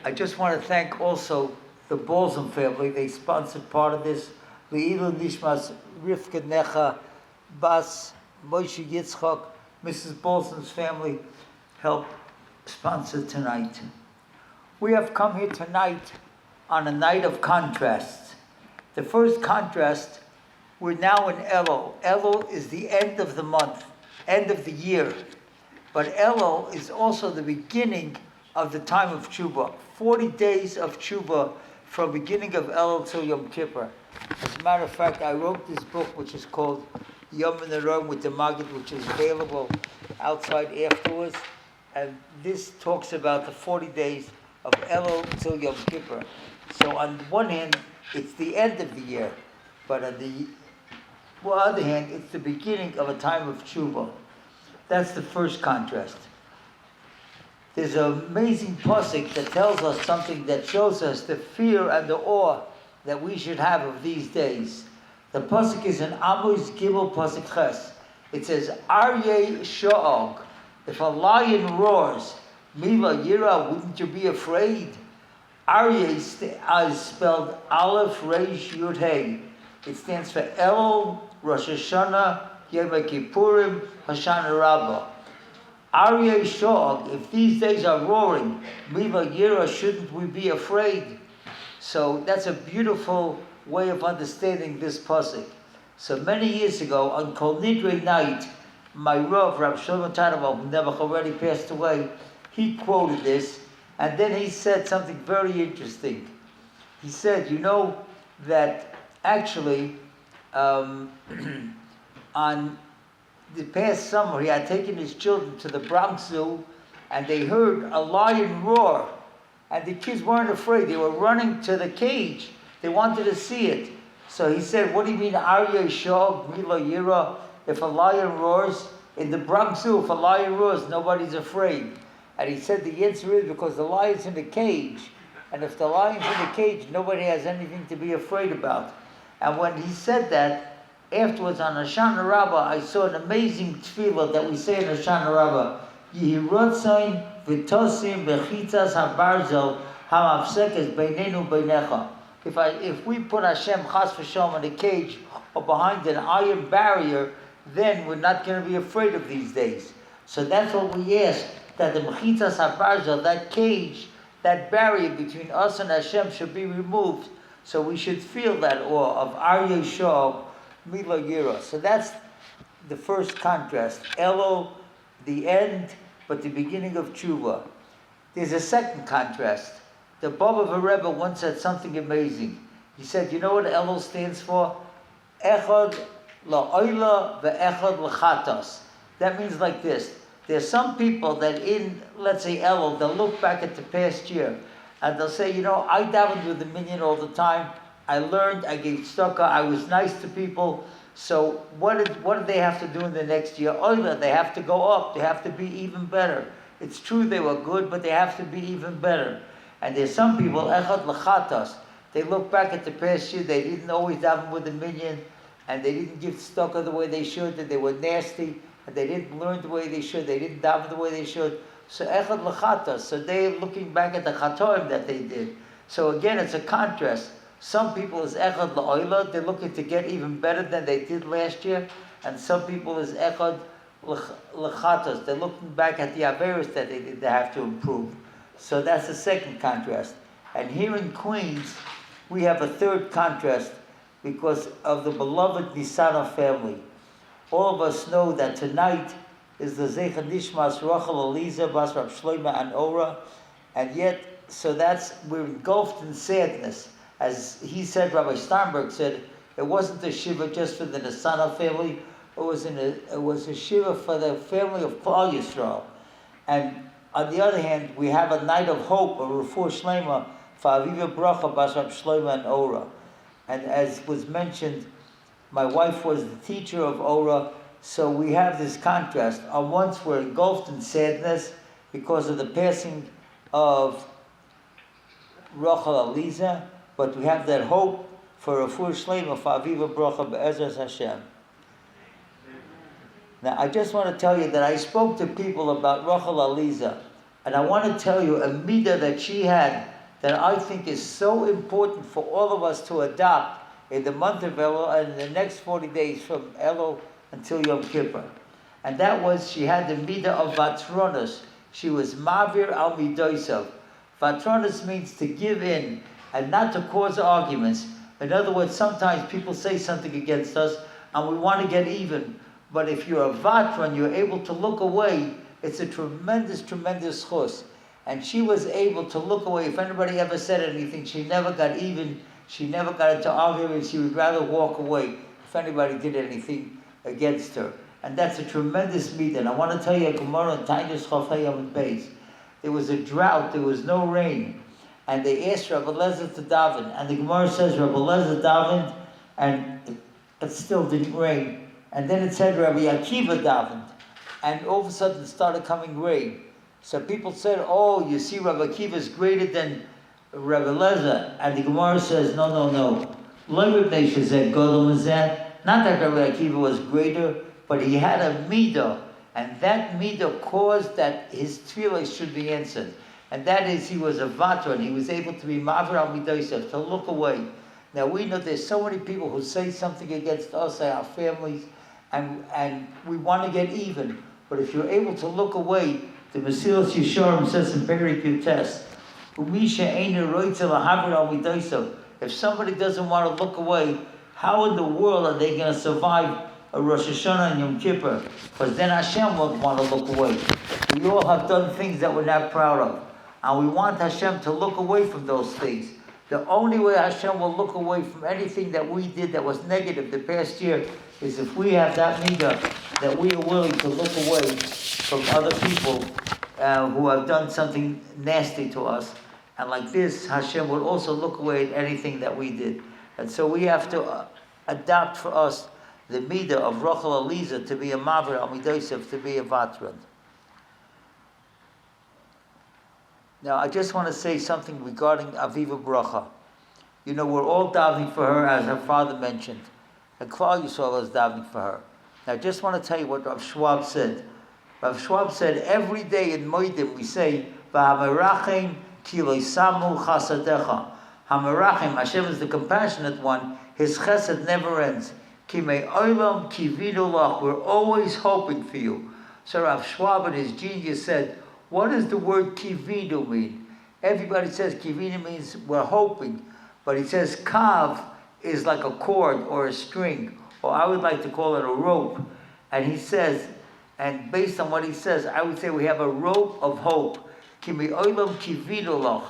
I just want to thank also the Bolzan family. They sponsored part of this. Le'ilu Nishmas, Rivka Necha, Bas, Moshe Yitzchak, Mrs. Bolzan's family helped sponsor tonight. We have come here tonight on a night of contrasts. The first contrast, we're now in Elul. Elul is the end of the month, end of the year. But Elul is also the beginning of the time of Tshuva. 40 days of Tshuva from beginning of Elul till Yom Kippur. As a matter of fact, I wrote this book, which is called Yom in the Rome with the Maggid, which is available outside afterwards. And this talks about the 40 days of Elul till Yom Kippur. So on the one hand, it's the end of the year, but on the other hand, it's the beginning of a time of tshuva. That's the first contrast. There's an amazing pasuk that tells us something that shows us the fear and the awe that we should have of these days. The pasuk is in Amos Gimel pasuk Ches. It says, Aryeh Sha'og, if a lion roars, Mila Yira, wouldn't you be afraid? Aryeh is spelled Aleph Reish Yud Hey. It stands for Elul, Rosh Hashanah, Yom Kippurim, Hoshana Rabbah. Aryeh Shog, if these days are roaring, Miva Yira, shouldn't we be afraid? So that's a beautiful way of understanding this pasuk. So many years ago, on Kol Nidre night, my Rav, Rav Shlomo Tanovel, who never already passed away, he quoted this, and then he said something very interesting. he said, you know, that actually on the past summer he had taken his children to the Bronx Zoo and they heard a lion roar and the kids weren't afraid. They were running to the cage. They wanted to see it. So he said, what do you mean, Arya Shog, Mila Yira? If a lion roars, in the Bronx Zoo, if a lion roars, nobody's afraid. And he said the answer is because the lion's in the cage. And if the lion's in the cage, nobody has anything to be afraid about. And when he said that, afterwards on Hoshana Rabbah, I saw an amazing tefillah that we say in Hoshana Rabbah. Yehirotzain v'tosim bechitzas habarzel hamafsekes beinenu beinecha. If we put Hashem chas v'shalom in a cage or behind an iron barrier, then we're not going to be afraid of these days. So that's what we ask, that the mechitzas habarzel, that cage, that barrier between us and Hashem should be removed. So we should feel that awe of Arya Shov, Mila Yira. So that's the first contrast. Elul, the end, but the beginning of Tshuva. There's a second contrast. The Baba of a Rebbe once said something amazing. He said, you know what Elul stands for? Echad la'oila ve'echad l'chatos. That means like this. There's some people that in, let's say Elul, they'll look back at the past year and they'll say, you know, I davened with the minyan all the time. I learned, I gave tzedakah, I was nice to people. So what did they have to do in the next year? Oila, they have to go up. They have to be even better. It's true they were good, but they have to be even better. And there's some people, echad l'chatas, they look back at the past year, they didn't always daven with the minyan, and they didn't give tzedakah the way they should, and they were nasty, and they didn't learn the way they should, they didn't daven the way they should. So echad l'chatas, so they're looking back at the chatoim that they did. So again, it's a contrast. Some people is echad la'oila, they're looking to get even better than they did last year, and some people is echad l'chatas, they're looking back at the averos that they did, they have to improve. So that's the second contrast. And here in Queens, we have a third contrast because of the beloved Nissan family. All of us know that tonight is the Zecha Nishmas Rachel Eliza Bas Rab Shloima and Ora, and yet, so we're engulfed in sadness. As he said, Rabbi Steinberg said, it wasn't a shiva just for the Nissan family, it was a shiva for the family of Klal Yisrael. And on the other hand, we have a night of hope, a refuah shleima for Aviva Bracha Bas Rab Shloima and Ora. And as was mentioned, my wife was the teacher of Ora, so we have this contrast. On once we're engulfed in sadness because of the passing of Rachel Eliza, but we have that hope for refuah shleima for Aviva Bracha Be'ezras Hashem. Now, I just want to tell you that I spoke to people about Rachel Eliza, and I want to tell you a midah that she had that I think is so important for all of us to adopt in the month of Elul and in the next 40 days from Elul until Yom Kippur. And that was, she had the midah of Vatronos. She was Mavir al Midoisav. Vatronos means to give in and not to cause arguments. In other words, sometimes people say something against us and we want to get even. But if you're a vatron, you're able to look away. It's a tremendous, tremendous chus. And she was able to look away. If anybody ever said anything, she never got even. She never got into argument. She would rather walk away if anybody did anything against her. And that's a tremendous midah. And I want to tell you a Gemara in Tainus Chafayam and Beis. There was a drought. There was no rain. And they asked Rabbi Lezer to daven. And the Gemara says Rabbi Lezer davened and it still didn't rain. And then it said Rabbi Akiva davened, and all of a sudden it started coming rain. So people said, oh, you see Rabbi Akiva is greater than Rabbi Lezer. And the Gemara says, no. Not that Rabbi Akiva was greater, but he had a midah, and that midah caused that his tefillah should be answered. And that is, he was a vatron, he was able to be ma'avir al midosav, to look away. Now we know there's so many people who say something against us, our families, and we want to get even. But if you're able to look away, the Mesilas Yesharim says in Perek Yutes, if somebody doesn't want to look away, how in the world are they going to survive a Rosh Hashanah and Yom Kippur? Because then Hashem won't want to look away. We all have done things that we're not proud of. And we want Hashem to look away from those things. The only way Hashem will look away from anything that we did that was negative the past year is if we have that midah, that we are willing to look away from other people who have done something nasty to us. And like this, Hashem will also look away at anything that we did. And so we have to adopt for us the midah of Rachel Aliza to be a Maver al Midosef, to be a Vatran. Now, I just want to say something regarding Aviva Bracha. You know, we're all davening for her, as her father mentioned. And Klal Yisrael is davening for her. Now, I just want to tell you what Rav Schwab said. Rav Schwab said, every day in Moedim we say, V'hamerachim ki lo samu chasadecha. Hamerachim, Hashem is the compassionate one. His chesed never ends. Ki me olam kivinu lach. We're always hoping for you. So Rav Schwab in his genius said, what does the word kivinu mean? Everybody says kivinu means we're hoping. But he says kav is like a cord or a string. Or I would like to call it a rope. And he says, and based on what he says, I would say we have a rope of hope. Ki me olam kivinu lach.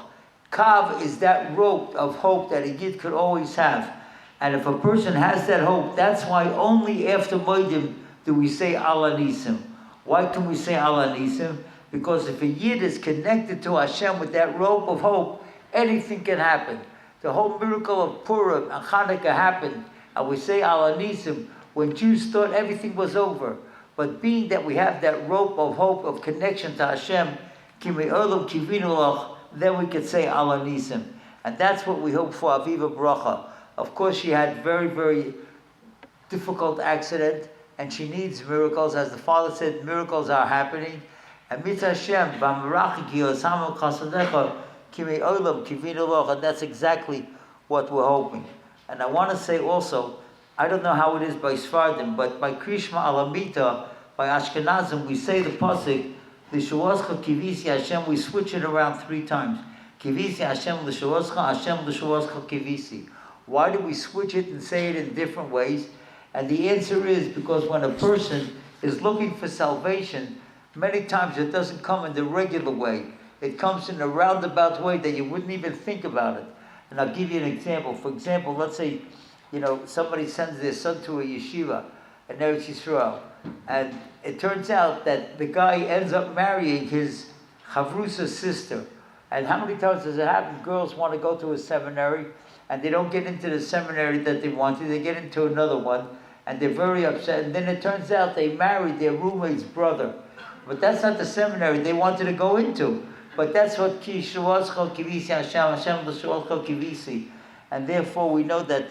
Kav is that rope of hope that a Yid could always have. And if a person has that hope, that's why only after Moedim do we say Ala Nisim. Why can we say Ala Nisim? Because if a Yid is connected to Hashem with that rope of hope, anything can happen. The whole miracle of Purim and Chanukah happened, and we say Ala Nisim when Jews thought everything was over. But being that we have that rope of hope, of connection to Hashem, Ki me'olam kivinu lach, then we could say Ala Nisim. And that's what we hope for Aviva Bracha. Of course, she had very, very difficult accident, and she needs miracles. As the father said, miracles are happening. And mitzvah Hashem, v'amarachi ki yosamu chasadecha, ki me'olam kivinu lach, and that's exactly what we're hoping. And I want to say also, I don't know how it is by Sfardim, but by Krishma Alamita, by Ashkenazim, we say the pasuk, L'shuoscha kivisi Hashem, we switch it around 3 times. Kivisi Hashem l'shuoscha, Hashem l'shuoscha kivisi. Why do we switch it and say it in different ways? And the answer is because when a person is looking for salvation, many times it doesn't come in the regular way. It comes in a roundabout way that you wouldn't even think about it. And I'll give you an example. For example, let's say, somebody sends their son to a yeshiva in Eretz Yisrael, and it turns out that the guy ends up marrying his chavrusa's sister. And how many times does it happen? Girls want to go to a seminary, and they don't get into the seminary that they want to. They get into another one, and they're very upset. And then it turns out they married their roommate's brother. But that's not the seminary they wanted to go into. But that's what Ki Shuoscha Kivisi Hashem, Hashem L'Shuoscha Kivisi. And therefore we know that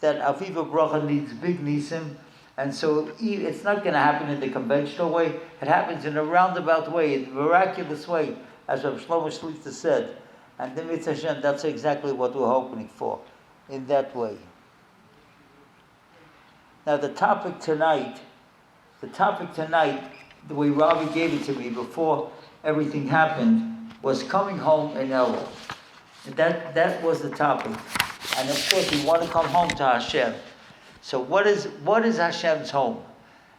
Aviva Bracha needs big nisim. And so it's not going to happen in the conventional way. It happens in a roundabout way, in a miraculous way, as Rav Shlomo Shlita said. And then mitzvah Hashem, that's exactly what we're hoping for, in that way. Now the topic tonight, the way Rabbi gave it to me before everything happened, was coming home in Elul. That was the topic. And of course we want to come home to Hashem. So what is Hashem's home?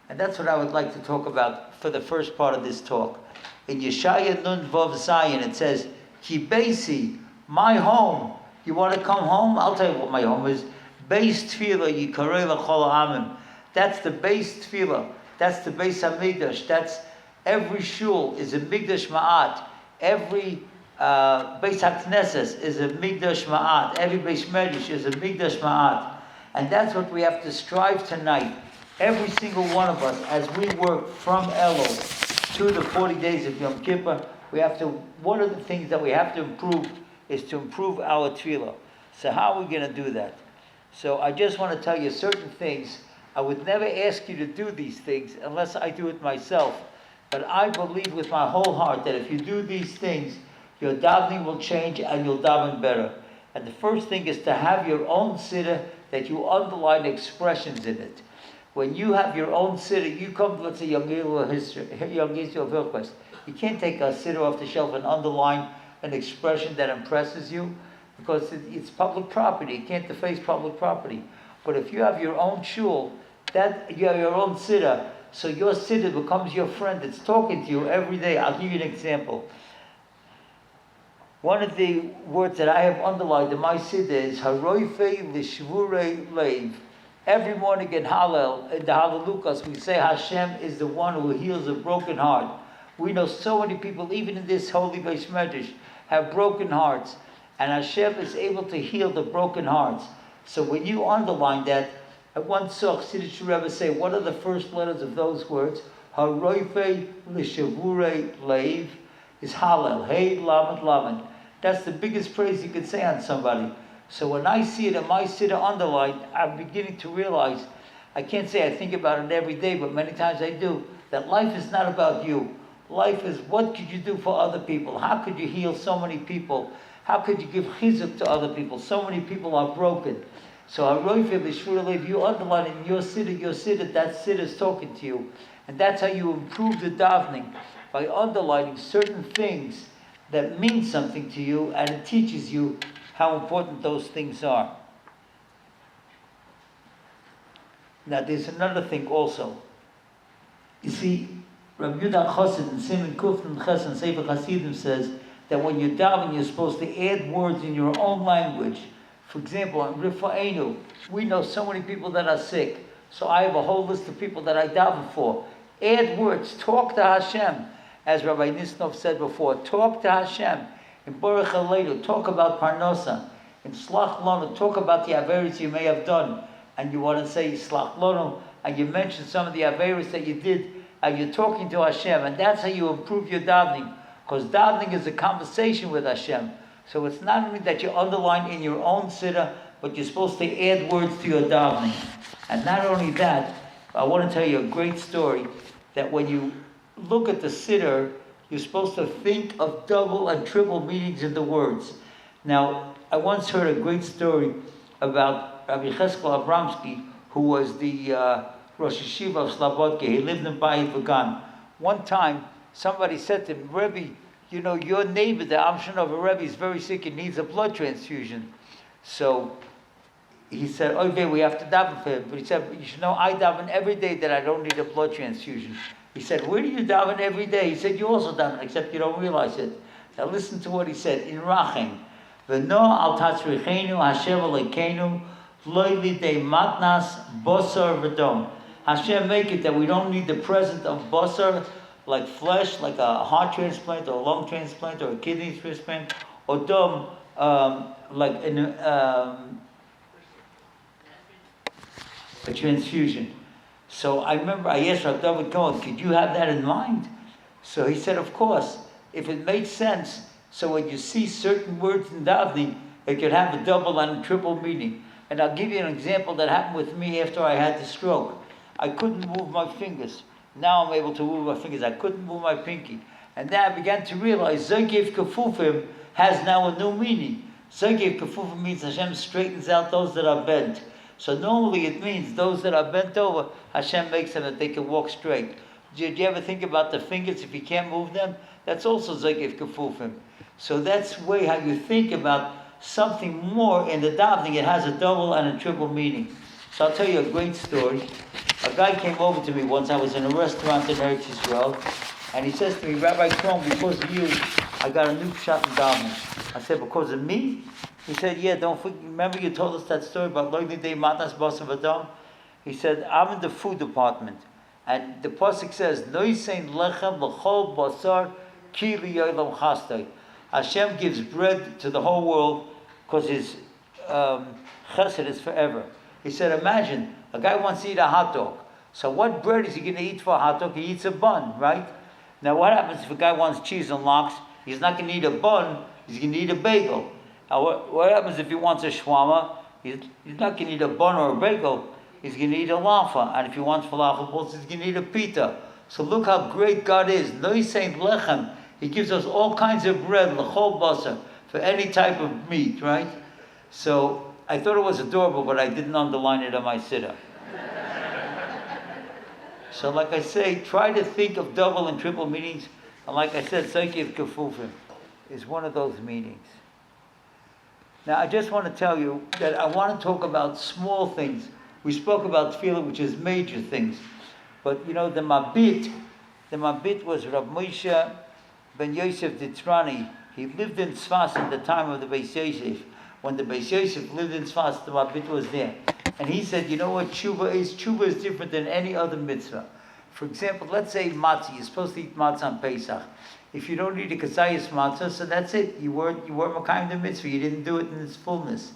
And that's what I would like to talk about for the first part of this talk. In Yeshaya Nun Vav Zayin it says, Ki Beisi, my home. You want to come home? I'll tell you what my home is. Beis Tefillah Yikarei L'chol Ha'amim. That's the Beis Tefillah. That's the Beis HaMikdash. That's every shul is a Mikdash Ma'at. Every Beis HaKnesses is a Mikdash Ma'at. Every Beis Medrash is a Mikdash Ma'at. And that's what we have to strive tonight. Every single one of us, as we work from Elul to the 40 days of Yom Kippur, one of the things that we have to improve is to improve our tefillah. So how are we going to do that? So I just want to tell you certain things. I would never ask you to do these things unless I do it myself. But I believe with my whole heart that if you do these things, your davening will change and you'll daven better. And the first thing is to have your own siddur that you underline expressions in it. When you have your own siddur, you come, let's say, Young Israel Hillquest. You can't take a siddur off the shelf and underline an expression that impresses you because it's public property. You can't deface public property. But if you have your own shul, that you have your own siddur, so your siddur becomes your friend. It's talking to you every day. I'll give you an example. One of the words that I have underlined in my siddur is Haroife Lishvurei Leiv. Every morning in Hallel, in the Hallelujahs, we say Hashem is the one who heals a broken heart. We know so many people, even in this holy Beis Medrash, have broken hearts. And Hashem is able to heal the broken hearts. So when you underline that, I once saw Chassidish Rebbe say, what are the first letters of those words? Haroife L'Shavurei Leiv is Hallel. Hey, Lamed, Lamed. That's the biggest praise you could say on somebody. So when I see it in my siddur underlined, I'm beginning to realize, I can't say I think about it every day, but many times I do, that life is not about you. Life is what could you do for other people? How could you heal so many people? How could you give chizuk to other people? So many people are broken. So if you underline in your siddur, that siddur is talking to you. And that's how you improve the davening, by underlining certain things that mean something to you, and it teaches you how important those things are. Now there's another thing also. You see, Rabbi Yudah Chassid in Simon Kufn Chesed Sefer Hasidim says that when you're davening, you're supposed to add words in your own language. For example, in Rifa'enu, we know so many people that are sick. So I have a whole list of people that I daven for. Add words, talk to Hashem. As Rabbi Nissan said before, talk to Hashem. In Baruch Aleinu, talk about Parnosa. In Slach Lonu, talk about the Averis you may have done. And you want to say Slach Lonu, and you mention some of the Averis that you did, and you're talking to Hashem. And that's how you improve your davening. Because davening is a conversation with Hashem. So it's not only that you underline in your own siddur, but you're supposed to add words to your davening. And not only that, I want to tell you a great story, that when you look at the siddur, you're supposed to think of double and triple meanings in the words. Now, I once heard a great story about Rabbi Cheskel Abramsky, who was the Rosh Yeshiva of Slobodka. He lived in Bayit Vagan. One time, somebody said to him, Rebbe, you know, your neighbor, the Amshanov Rebbe, is very sick and needs a blood transfusion. So he said, okay, we have to daven for him. But he said, you should know, I daven every day that I don't need a blood transfusion. He said, where do you daven every day? He said, you also daven, except you don't realize it. Now listen to what he said, in Rachim. V'no al tatzrichenu Hashem alekeinu lo lidei matnas bosar v'dom. Hashem make it that we don't need the present of bosar, like flesh, like a heart transplant or a lung transplant or a kidney transplant, or dom, like a transfusion. So I remember I asked Rabbi David Cohen, could you have that in mind? So he said, of course, if it makes sense. So when you see certain words in davening, it could have a double and a triple meaning. And I'll give you an example that happened with me after I had the stroke. I couldn't move my fingers. Now I'm able to move my fingers. I couldn't move my pinky. And then I began to realize Zagiv Kafufim has now a new meaning. Zagiv Kafufim means Hashem straightens out those that are bent. So normally it means those that are bent over, Hashem makes them that they can walk straight. Did you ever think about the fingers if you can't move them? That's also Zagiv Kafufim. So that's the way how you think about something more in the davening. It has a double and a triple meaning. So I'll tell you a great story. A guy came over to me once. I was in a restaurant in Eretz Yisrael, and he says to me, Rabbi Krohn, because of you, I got a new shot in davening. I said, because of me? He said, yeah, don't forget, remember you told us that story about Lo Lidei Matnas Bosar V'dom? He said, I'm in the food department, and the pasuk says, No Yisein Lechem L'chol Basar Ki Li'olam Chastai. Hashem gives bread to the whole world because his chesed is forever. He said, imagine, a guy wants to eat a hot dog. So what bread is he going to eat for a hot dog? He eats a bun, right? Now what happens if a guy wants cheese and lox? He's not going to eat a bun, he's going to eat a bagel. Now what happens if he wants a shawarma? He's not going to eat a bun or a bagel, he's going to eat a lafa. And if he wants falafel balls, he's going to eat a pita. So look how great God is. No, he's saying lechem. He gives us all kinds of bread, l'chol basar, for any type of meat, right? So I thought it was adorable, but I didn't underline it on my siddur. So like I say, try to think of double and triple meanings. And like I said, Zagiv Kafufim is one of those meanings. Now I just want to tell you that I want to talk about small things. We spoke about tefillah, which is major things. But you know, the mabit was Rav Moshe ben Yosef Ditzrani, he lived in Tzfas at the time of the Beis Yosef. When the Beis Yosef lived in Tzfas, the Rabbit was there. And he said, you know what tshuva is? Tshuva is different than any other mitzvah. For example, let's say matzah. You're supposed to eat matzah on Pesach. If you don't eat a kazayas matzah, so that's it. You weren't makayim the mitzvah. You didn't do it in its fullness.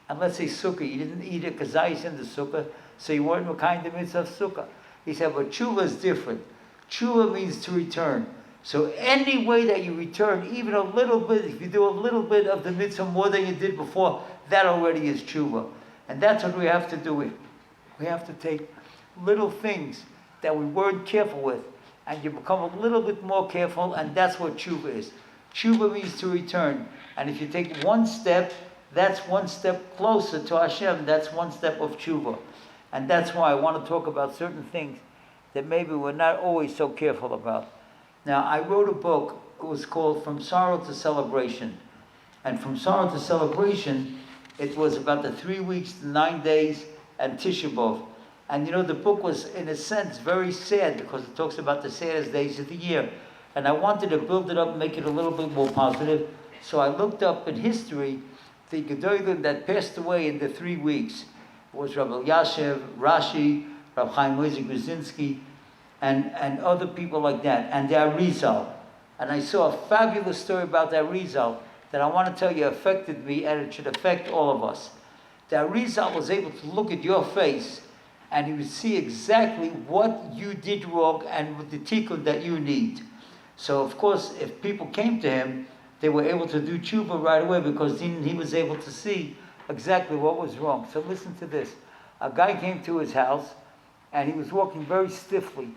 And let's say sukkah. You didn't eat a kazayas in the sukkah, so you weren't makayim the mitzvah of sukkah. He said, but tshuva is different. Tshuva means to return. So any way that you return, even a little bit, if you do a little bit of the mitzvah more than you did before, that already is tshuva. And that's what we have to do. We have to take little things that we weren't careful with, and you become a little bit more careful, and that's what tshuva is. Tshuva means to return. And if you take one step, that's one step closer to Hashem. That's one step of tshuva. And that's why I want to talk about certain things that maybe we're not always so careful about. Now, I wrote a book. It was called From Sorrow to Celebration. And From Sorrow to Celebration, it was about the 3 weeks, the 9 days, and Tisha B'Av. And you know, the book was, in a sense, very sad because it talks about the saddest days of the year. And I wanted to build it up and make it a little bit more positive. So I looked up in history the Gedolim that passed away in the 3 weeks. It was Rabbi Yashev, Rashi, Rabbi Chaim Moshe Gruzinski, and other people like that, and the Arizal. And I saw a fabulous story about the Arizal that I want to tell you affected me, and it should affect all of us. The Arizal was able to look at your face, and he would see exactly what you did wrong and with the tikkun that you need. So, of course, if people came to him, they were able to do tshuva right away because he was able to see exactly what was wrong. So listen to this. A guy came to his house, and he was walking very stiffly.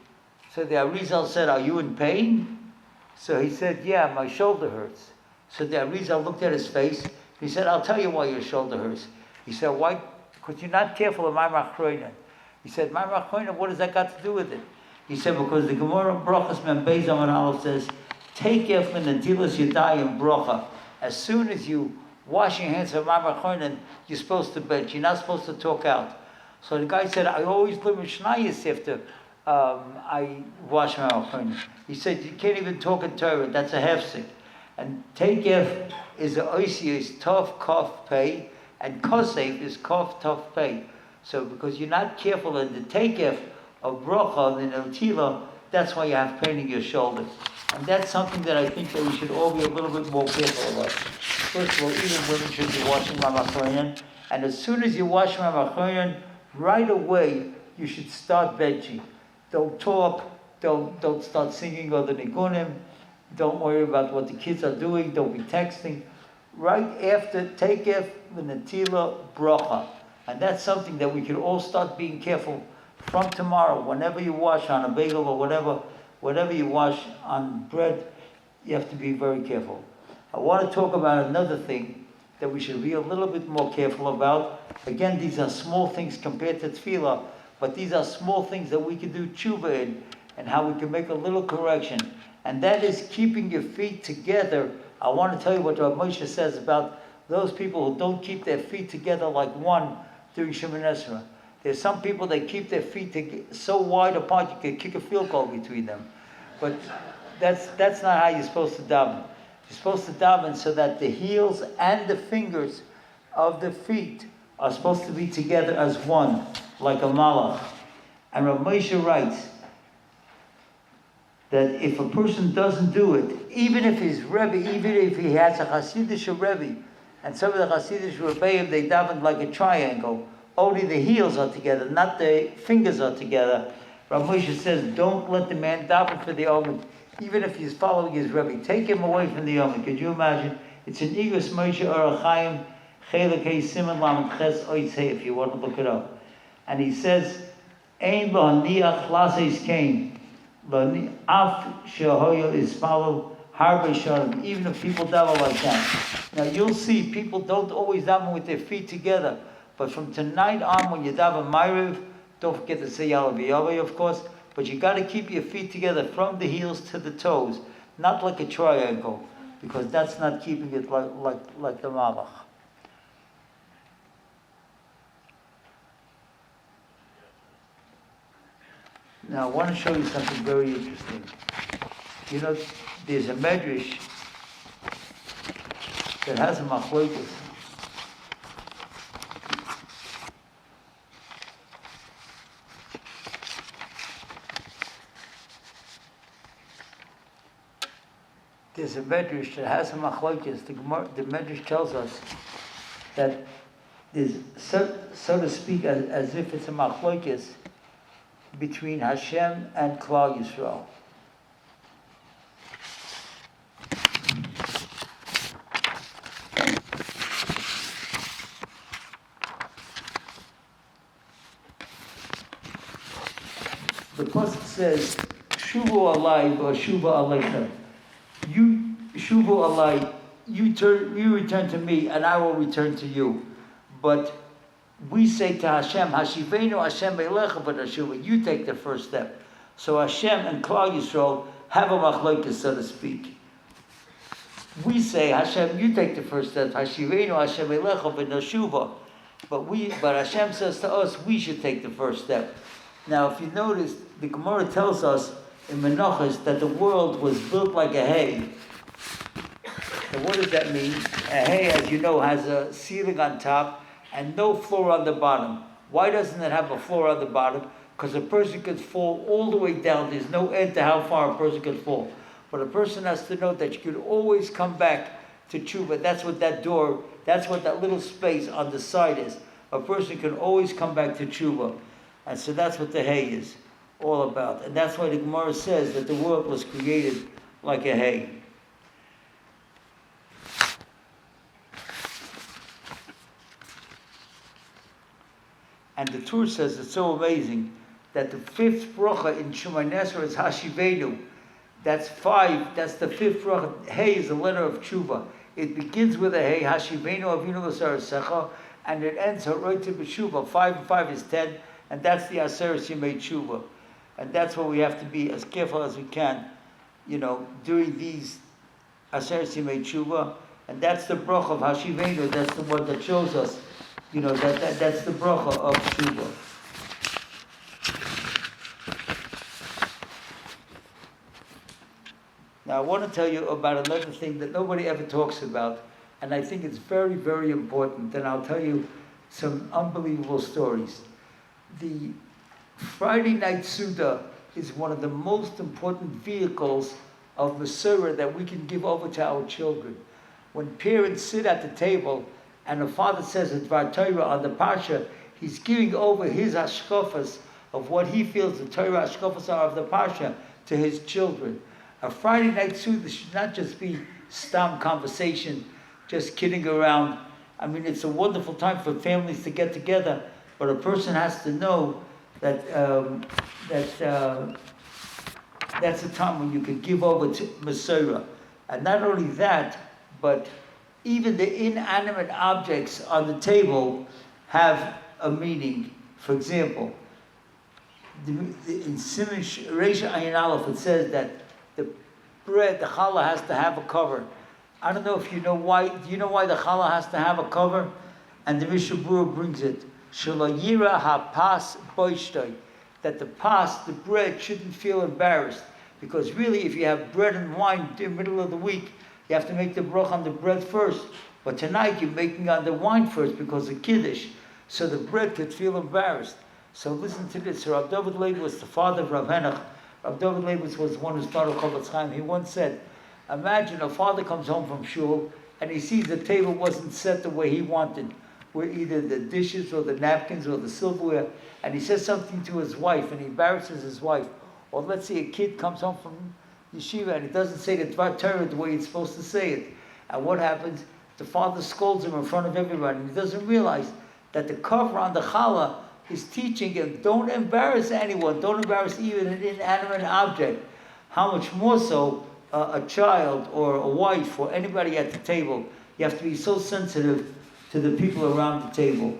So the Arizal said, are you in pain? So he said, yeah, my shoulder hurts. So the Arizal looked at his face. He said, I'll tell you why your shoulder hurts. He said, why? Because you're not careful of my Krohn. He said, my Krohn, what does that got to do with it? He said, because the Gemara Brachas Mem Beis Amud Aleph says, take Eflin and Tilas Yadayim Bracha. As soon as you wash your hands of my Krohn, you're supposed to bench. You're not supposed to talk out. So the guy said, I always live in Shnayis after I wash my Krohn. He said, you can't even talk in Torah. That's a hefsek. And Tekef is a oisi, is tough, kaf, pay, and kosef is kaf, tough, pay. So because you're not careful in the Tekef of bracha, the Notila, that's why you have pain in your shoulder. And that's something that I think that we should all be a little bit more careful about. First of all, even women should be washing Mamachoyan. And as soon as you wash Mamachoyan, right away you should start benching. Don't talk, don't start singing or the nigunim. Don't worry about what the kids are doing. Don't be texting. Right after Tekef, the Natila, Bracha. And that's something that we can all start being careful from tomorrow. Whenever you wash on a bagel or whatever you wash on bread, you have to be very careful. I want to talk about another thing that we should be a little bit more careful about. Again, these are small things compared to tefillah, but these are small things that we can do tshuva in and how we can make a little correction. And that is keeping your feet together. I want to tell you what Rabbi Moshe says about those people who don't keep their feet together like one during Shemoneh Esrei. There's some people that keep their feet so wide apart you can kick a field goal between them. But that's not how you're supposed to daven. You're supposed to daven so that the heels and the fingers of the feet are supposed to be together as one, like a malach. And Rabbi Moshe writes that if a person doesn't do it, even if he's Rebbe, even if he has a Hasidic Rebbe, and some of the Hasidic Rebbeim, they daven like a triangle, only the heels are together, not the fingers are together. Rabbi Moshe says, don't let the man daven for the Omen, even if he's following his Rebbe. Take him away from the Omen. Could you imagine? It's an Igros Moshe Arachayim, Chelek Hey Siman Lamed Ches Oitzei, if you want to look it up. And he says, Ein lo haniach laseis kein. Even if people daven like that. Now you'll see people don't always daven with their feet together. But from tonight on, when you daven Ma'ariv, don't forget to say Yalav Yahweh, of course. But you got to keep your feet together from the heels to the toes, not like a triangle, because that's not keeping it like the Malach. Now I want to show you something very interesting. You know, there's a medrash that has a machlokes. There's a medrash that has a machlokes. The medrash tells us that there's, so to speak, as if it's a machlokes between Hashem and Klal Yisrael. The pasuk says, "Shuvu alai or shuva aleichem." You shuvu alai, you return to me, and I will return to you. But we say to Hashem, "Hashivenu Hashem elecha v'nashuva." You take the first step. So Hashem and Klal Yisrael have a machlokes, so to speak. We say, Hashem, you take the first step. Hashivenu Hashem elecha v'nashuva. But Hashem says to us, we should take the first step. Now, if you notice, the Gemara tells us in Menachos that the world was built like a hay. Now, what does that mean? A hay, as you know, has a ceiling on top and no floor on the bottom. Why doesn't it have a floor on the bottom? Because a person could fall all the way down. There's no end to how far a person could fall. But a person has to know that you could always come back to tshuva. That's what that door, that's what that little space on the side is. A person can always come back to tshuva. And so that's what the hay is all about. And that's why the Gemara says that the world was created like a hay. And the Torah says it's so amazing that the fifth bracha in Shemoneh Esrei is Hashivenu. That's 5. That's the fifth bracha. Hey is the letter of tshuva. It begins with a hey, Hashivenu Avinu L'Sarasecha, and it ends Haroite B'Shuva. 5 and 5 is 10. And that's the Aseres Yemei Tshuva. And that's what we have to be as careful as we can, during these Aseres Yemei Tshuva. And that's the bracha of Hashivenu. That's the one that shows us, that's the bracha of Tshuva. Now I want to tell you about another thing that nobody ever talks about. And I think it's very, very important. And I'll tell you some unbelievable stories. The Friday night Suda is one of the most important vehicles of Masorah that we can give over to our children. When parents sit at the table and a father says a Dvar Torah on the Parsha, he's giving over his hashkafas of what he feels the Torah hashkafas are of the Parsha to his children. A Friday night Suda should not just be stam conversation, just kidding around. I mean, it's a wonderful time for families to get together. But a person has to know that that's a time when you can give over to Masorah. And not only that, but even the inanimate objects on the table have a meaning. For example, in Siman Reish Ayin Aleph, it says that the bread, the challah, has to have a cover. I don't know if you know why. Do you know why the challah has to have a cover? And the Mishnah Berurah brings it. Shalayira ha-pas boishtoi, that the bread shouldn't feel embarrassed. Because really, if you have bread and wine in the middle of the week, you have to make the bracha on the bread first. But tonight, you're making on the wine first because of Kiddush. So the bread could feel embarrassed. So listen to this. Rav David Leib was the father of Rav Henoch. Rav David Leib was one who started Chofetz Chaim. He once said, imagine a father comes home from shul and he sees the table wasn't set the way he wanted, where either the dishes or the napkins or the silverware, and he says something to his wife and he embarrasses his wife. Or let's say a kid comes home from yeshiva and he doesn't say the Dvar Torah the way he's supposed to say it. And what happens? The father scolds him in front of everybody, and he doesn't realize that the cover on the challah is teaching him, don't embarrass anyone, don't embarrass even an inanimate object. How much more so a child or a wife or anybody at the table. You have to be so sensitive to the people around the table.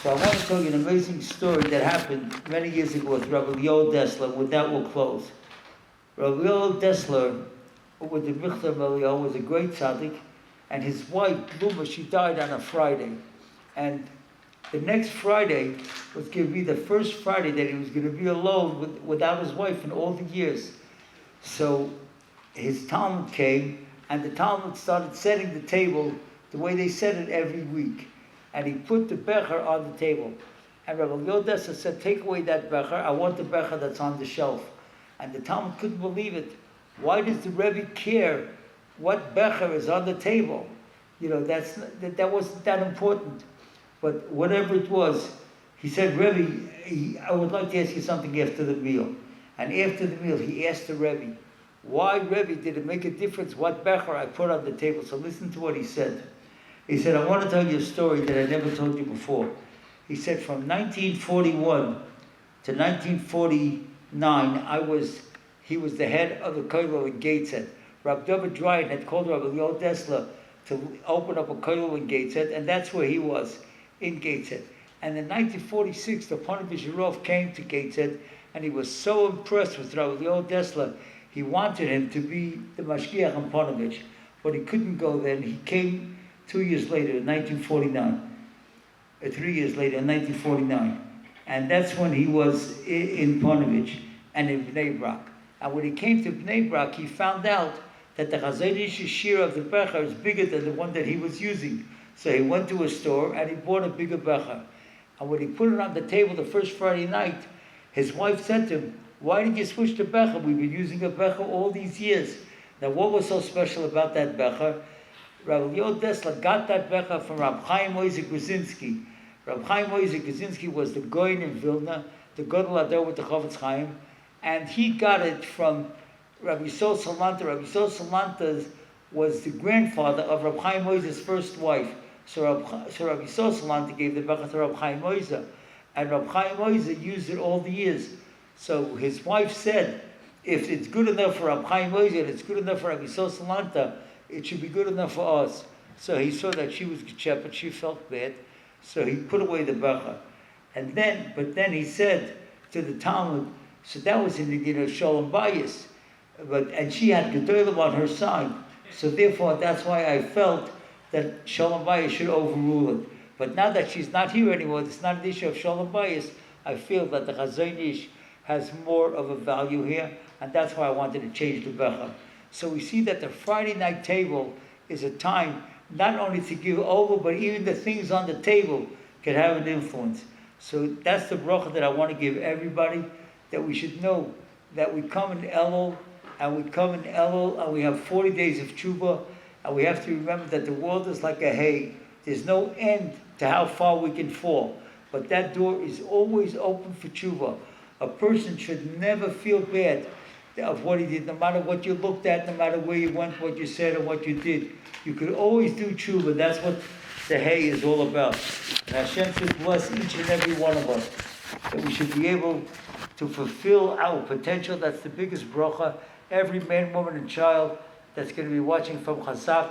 So I want to tell you an amazing story that happened many years ago with Rabbi Yoel Dessler. With that we'll close. Rabbi Yoel Dessler, with the Michtav Eliyahu, was a great tzaddik, and his wife, Bluma, she died on a Friday. And The next Friday was going to be the first Friday that he was going to be alone without his wife in all the years. So his Talmud came, and the Talmud started setting the table the way they set it every week. And he put the becher on the table. And Rabbi Yodessa said, take away that becher. I want the becher that's on the shelf. And the Talmud couldn't believe it. Why does the Rebbe care what becher is on the table? You know, that wasn't that important. But whatever it was, he said, Rebbe, I would like to ask you something after the meal. And after the meal, he asked the Rebbe, why, Rebbe, did it make a difference what becher I put on the table? So listen to what he said. He said, I want to tell you a story that I never told you before. He said, from 1941 to 1949, he was the head of the kollel in Gateshead. Rabbi David Dryan had called Rabbi Yoel Dessler to open up a kollel in Gateshead, and that's where he was, in Gateshead. And in 1946, the Ponevezh Yerov came to Gateshead, and he was so impressed with Rabbi Yoel Dessler, he wanted him to be the Mashgiach in Ponevezh, but he couldn't go then. He came 2 years later, in 1949. 3 years later, in 1949. And that's when he was in Ponevezh and in Bnei Brak. And when he came to Bnei Brak, he found out that the Chazon Ish's shear of the becher is bigger than the one that he was using. So he went to a store and he bought a bigger becher. And when he put it on the table the first Friday night, his wife said to him, why did you switch the becher? We've been using a becher all these years. Now what was so special about that becher? Rabbi Yoel Dessler got that becher from Rabbi Chaim Moshe Grzinski. Rabbi Chaim Moshe Grzinski was the Goyen in Vilna, the Gadol Ador with the Chofetz Chaim, and he got it from Rabbi Yisrael Salanta. Rabbi Yisrael Salanta was the grandfather of Rabbi Chaim Moshe's first wife. So Rabbi Yisrael Salanta gave the becher to Rabbi Chaim Moshe, and Rabbi Chaim Moshe used it all the years. So his wife said, if it's good enough for Rabbi Chaim Moshe and it's good enough for Rabbi Yisrael Salanta, it should be good enough for us. So he saw that she was gechep, and she felt bad. So he put away the becher. But then he said to the Talmud, so that was in the Shalom Bayis. And she had Gedolim on her side. So therefore, that's why I felt that Shalom Bayis should overrule it. But now that she's not here anymore, it's not an issue of Shalom Bayis, I feel that the Chazon Ish has more of a value here, and that's why I wanted to change the becher. So we see that the Friday night table is a time not only to give over, but even the things on the table can have an influence. So that's the bracha that I want to give everybody, that we should know that we come in Elul, and we have 40 days of tshuva, and we have to remember that the world is like a hay. There's no end to how far we can fall, but that door is always open for tshuva. A person should never feel bad of what he did, no matter what you looked at, no matter where you went, what you said, or what you did. You could always do tshuva. That's what the hay is all about. And Hashem should bless each and every one of us, that we should be able to fulfill our potential. That's the biggest bracha. Every man, woman, and child that's going to be watching from Chazaq,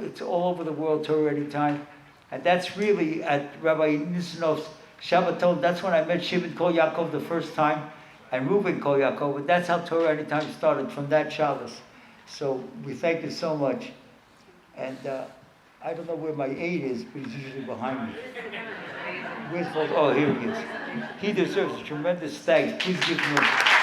it's all over the world, Torah Anytime. And that's really at Rabbi Nissanov's Shabbaton. That's when I met Shimon Kol Yaakov the first time, and Reuben Kol Yaakov. But that's how Torah Anytime started, from that Shabbos. So we thank you so much. And I don't know where my aide is, but he's usually behind me. Where's Paul? Oh, here he is. He deserves a tremendous thanks. Please give him a...